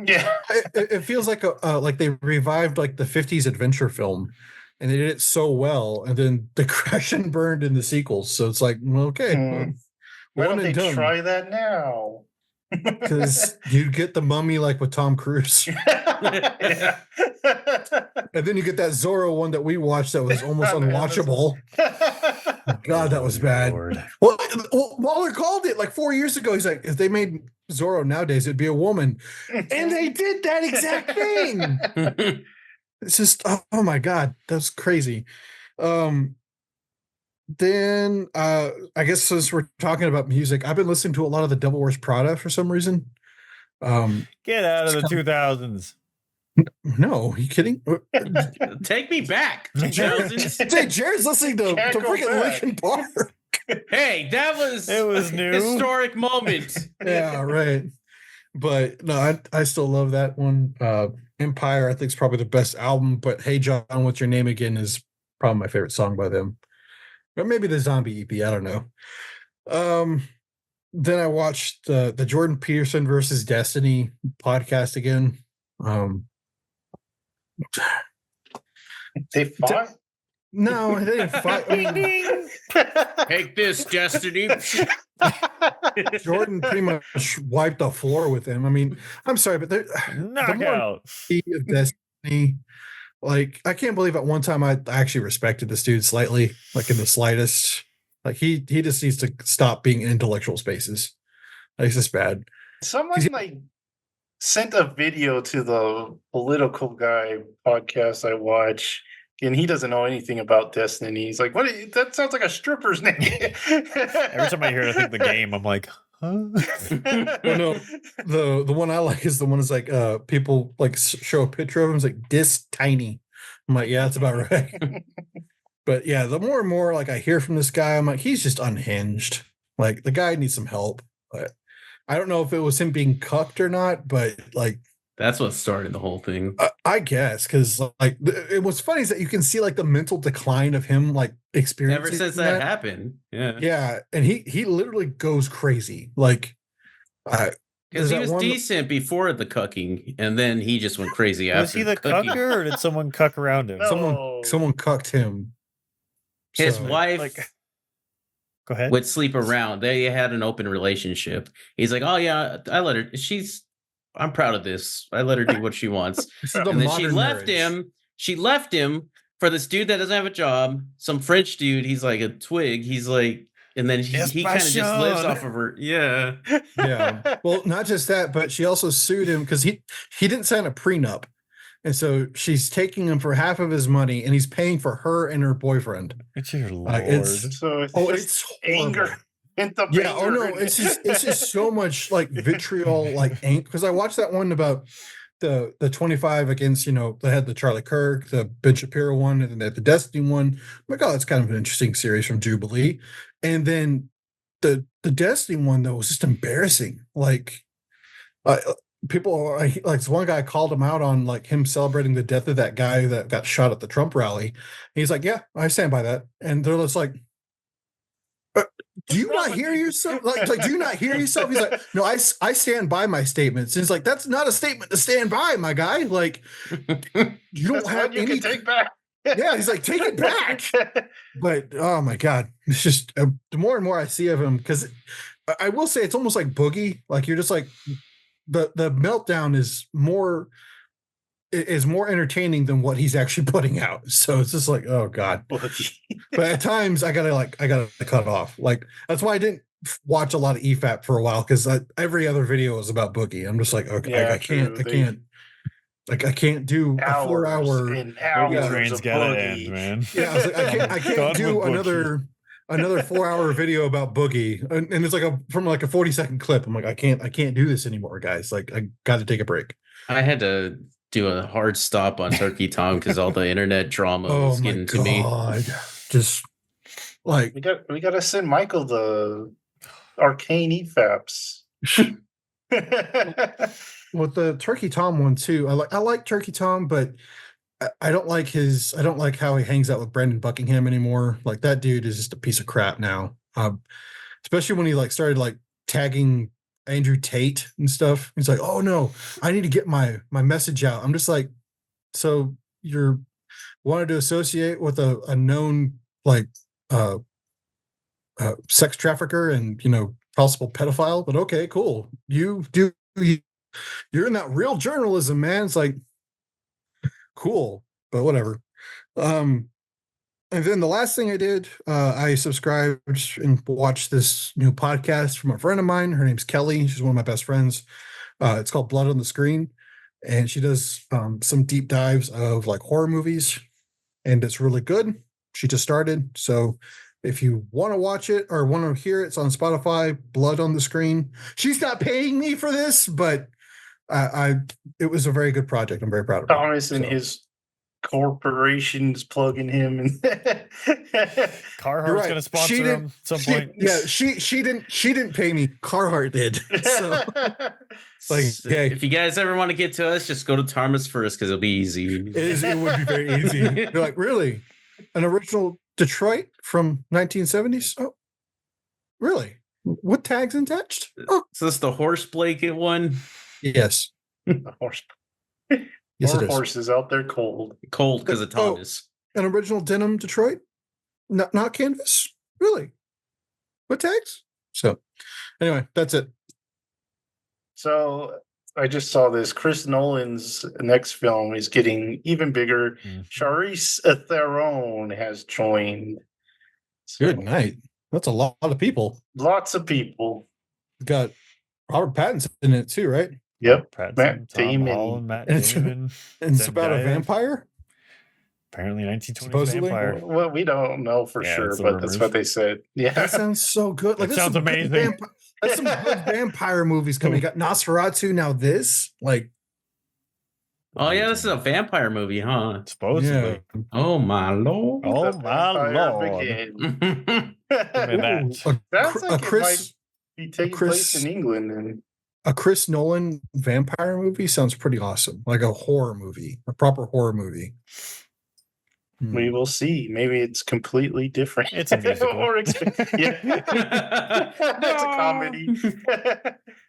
Yeah. it feels like like they revived like the 50s adventure film, and they did it so well, and then they crash and burned in the sequels. So it's like, well, okay, Why one don't they and done. try that now? Because you get the Mummy like with Tom Cruise, Yeah. and then you get that Zorro one that we watched that was almost Oh, man, that's- unwatchable. God, that was bad. Lord. Well, Waller called it like 4 years ago. He's like, if they made Zorro nowadays, it'd be a woman, and they did that exact thing. It's just, oh my God, that's crazy. Then I guess since we're talking about music, I've been listening to a lot of the Devil Wears Prada for some reason. Get out of It's the 2000s. No, are you kidding? Take me back. Jared, 2000s. say Jared's listening to Can't go freaking back. Linkin Park. Hey, that was It was new. historic moment. Yeah, right. But no, I still love that one. Empire, I think, is probably the best album. But Hey John, What's Your Name Again is probably my favorite song by them. Or maybe the Zombie EP. I don't know. Then I watched the Jordan Peterson versus Destiny podcast again. They fought. No, they didn't fight. I mean, Take this, Destiny. Jordan pretty much wiped the floor with him. I mean, I'm sorry, but the more Knockout. of Destiny, like, I can't believe at one time I actually respected this dude slightly, like in the slightest. Like he just needs to stop being in intellectual spaces. Like, it's just bad. Someone like sent a video to the political guy podcast I watch, and he doesn't know anything about Destiny. He's like, "What? That sounds like a stripper's name." Every time I hear it, I think the game, I'm like, huh? Well, no, the one I like is the one that's like people like show a picture of him. It's like this tiny. I'm like, yeah, that's about right. But yeah, the more and more like I hear from this guy, I'm like, he's just unhinged. Like, the guy needs some help. But I don't know if it was him being cucked or not, but like, That's what started the whole thing. I guess, because like it was funny is that you can see like the mental decline of him, like experiencing Ever since that happened. Yeah. Yeah, and he literally goes crazy. Like, Because there's he that was one- decent before the cucking, and then he just went crazy Was after he the cucking. cucker or did someone cuck around him? No. someone cucked him. His So- wife Like, go ahead. would sleep around. They had an open relationship. He's like, "Oh yeah, I let her. I'm proud of this. I let her do what she wants." This is the And then she modern left marriage. him. She left him for this dude that doesn't have a job. Some French dude. He's like a twig. He's like, and then he kind of just lives Passion. off of her. Yeah. Yeah. Well, not just that, but she also sued him because he didn't sign a prenup. And so she's taking him for half of his money, and he's paying for her and her boyfriend. It's your lord. It's- So it's Oh, just it's anger. horrible. Pent up Yeah. Oh anger. no, it's just so much like vitriol, like ink. Because I watched that one about the 25 against, they had the Charlie Kirk, the Ben Shapiro one, and then they had the Destiny one. I'm like, oh, that's kind of an interesting series from Jubilee. And then the Destiny one though was just embarrassing. Like, people like this one guy called him out on like him celebrating the death of that guy that got shot at the Trump rally. He's like, yeah, I stand by that. And they're just like, do you not hear yourself? Like, do you not hear yourself? He's like, no, I stand by my statements. And it's like, that's not a statement to stand by, my guy. Like, you don't That's have one you any. can take back. Yeah, he's like, take it back. But oh my god, it's just the more and more I see of him, because I will say it's almost like Boogie. Like, you're just like, the meltdown is more entertaining than what he's actually putting out. So it's just like, oh god. But at times I gotta cut it off. Like, that's why I didn't watch a lot of EFAP for a while, because every other video was about Boogie. I'm just like, okay, Yeah, I can't true. I can't do a 4 hour. and Boogie hours train's of gotta Boogie. end, man. Yeah, I was like, I can't Done do with Boogie. another 4 hour video about Boogie, and it's like from like a 40-second clip. I'm like, I can't do this anymore, guys. Like, I got to take a break. I had to do a hard stop on Turkey Tom because all the internet drama Oh was my getting to me. god, just like We gotta send Michael the arcane E EFAPs. with the Turkey Tom one too. I like Turkey Tom, but I don't like how he hangs out with Brandon Buckingham anymore. Like, that dude is just a piece of crap now. Especially when he like started like tagging Andrew Tate and stuff. He's like, oh no, I need to get my message out. I'm just like, so you're wanted to associate with a known like sex trafficker and possible pedophile, but okay, cool. You're in that real journalism, man. It's like, cool, but whatever. And then the last thing I did, I subscribed and watched this new podcast from a friend of mine. Her name's Kelly. She's one of my best friends. It's called Blood on the Screen, and she does some deep dives of like horror movies, and it's really good. She just started, so if you want to watch it or want to hear it, it's on Spotify. Blood on the Screen. She's not paying me for this, but it was a very good project. I'm very proud of it. Thomas and So, his corporations plugging him and Carhartt's right. gonna She sponsor didn't- him at some she- point. yeah, she didn't pay me. Carhartt did. So like, hey. If you guys ever want to get to us, just go to Thomas first because it'll be easy. it would be very easy. You're like, really? An original Detroit from 1970s? Oh, really? What tags attached? Oh, So this is the horse blanket one. yes. The horse, Yes, poor it is. horses out there cold. Cold because of Oh. Thomas. An original denim Detroit? Not canvas? Really? What tags? So, anyway, that's it. So I just saw this. Chris Nolan's next film is getting even bigger. Mhm. Charlize Theron has joined. So, Good night. That's a lot of people. Lots of people. Got Robert Pattinson in it too, right? Yep. Pattinson, Matt Tom Damon. Holland, Matt And it's- Damon. And it's about a Zendaya. vampire. Apparently, 1920s Supposedly. vampire. Well, we don't know for Yeah, sure, it's the but that's rumors. what they said. Yeah. That sounds so good. That there's sounds some good amazing. That's some good vampire movies coming. You got Nosferatu. Now this, like, Oh yeah, this is a vampire movie, huh? Supposedly. Oh my lord. Oh The my vampire lord. begins. Look at that. ooh, Sounds like a it Chris Be taking Chris- place in England, and a Chris Nolan vampire movie sounds pretty awesome. Like a horror movie, a proper horror movie. we will see. Maybe it's completely different. It's a musical. Or yeah, that's a comedy.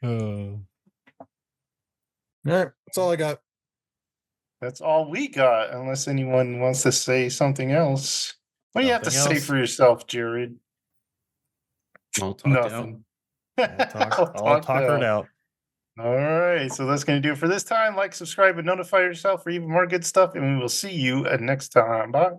Oh. All right, that's all I got. That's all we got, unless anyone wants to say something else. What do you have to Something say else? for yourself, Jared? All talked out. Nothing. All talkered out. All right, so that's going to do it for this time. Like, subscribe, and notify yourself for even more good stuff, and we will see you next time. Bye.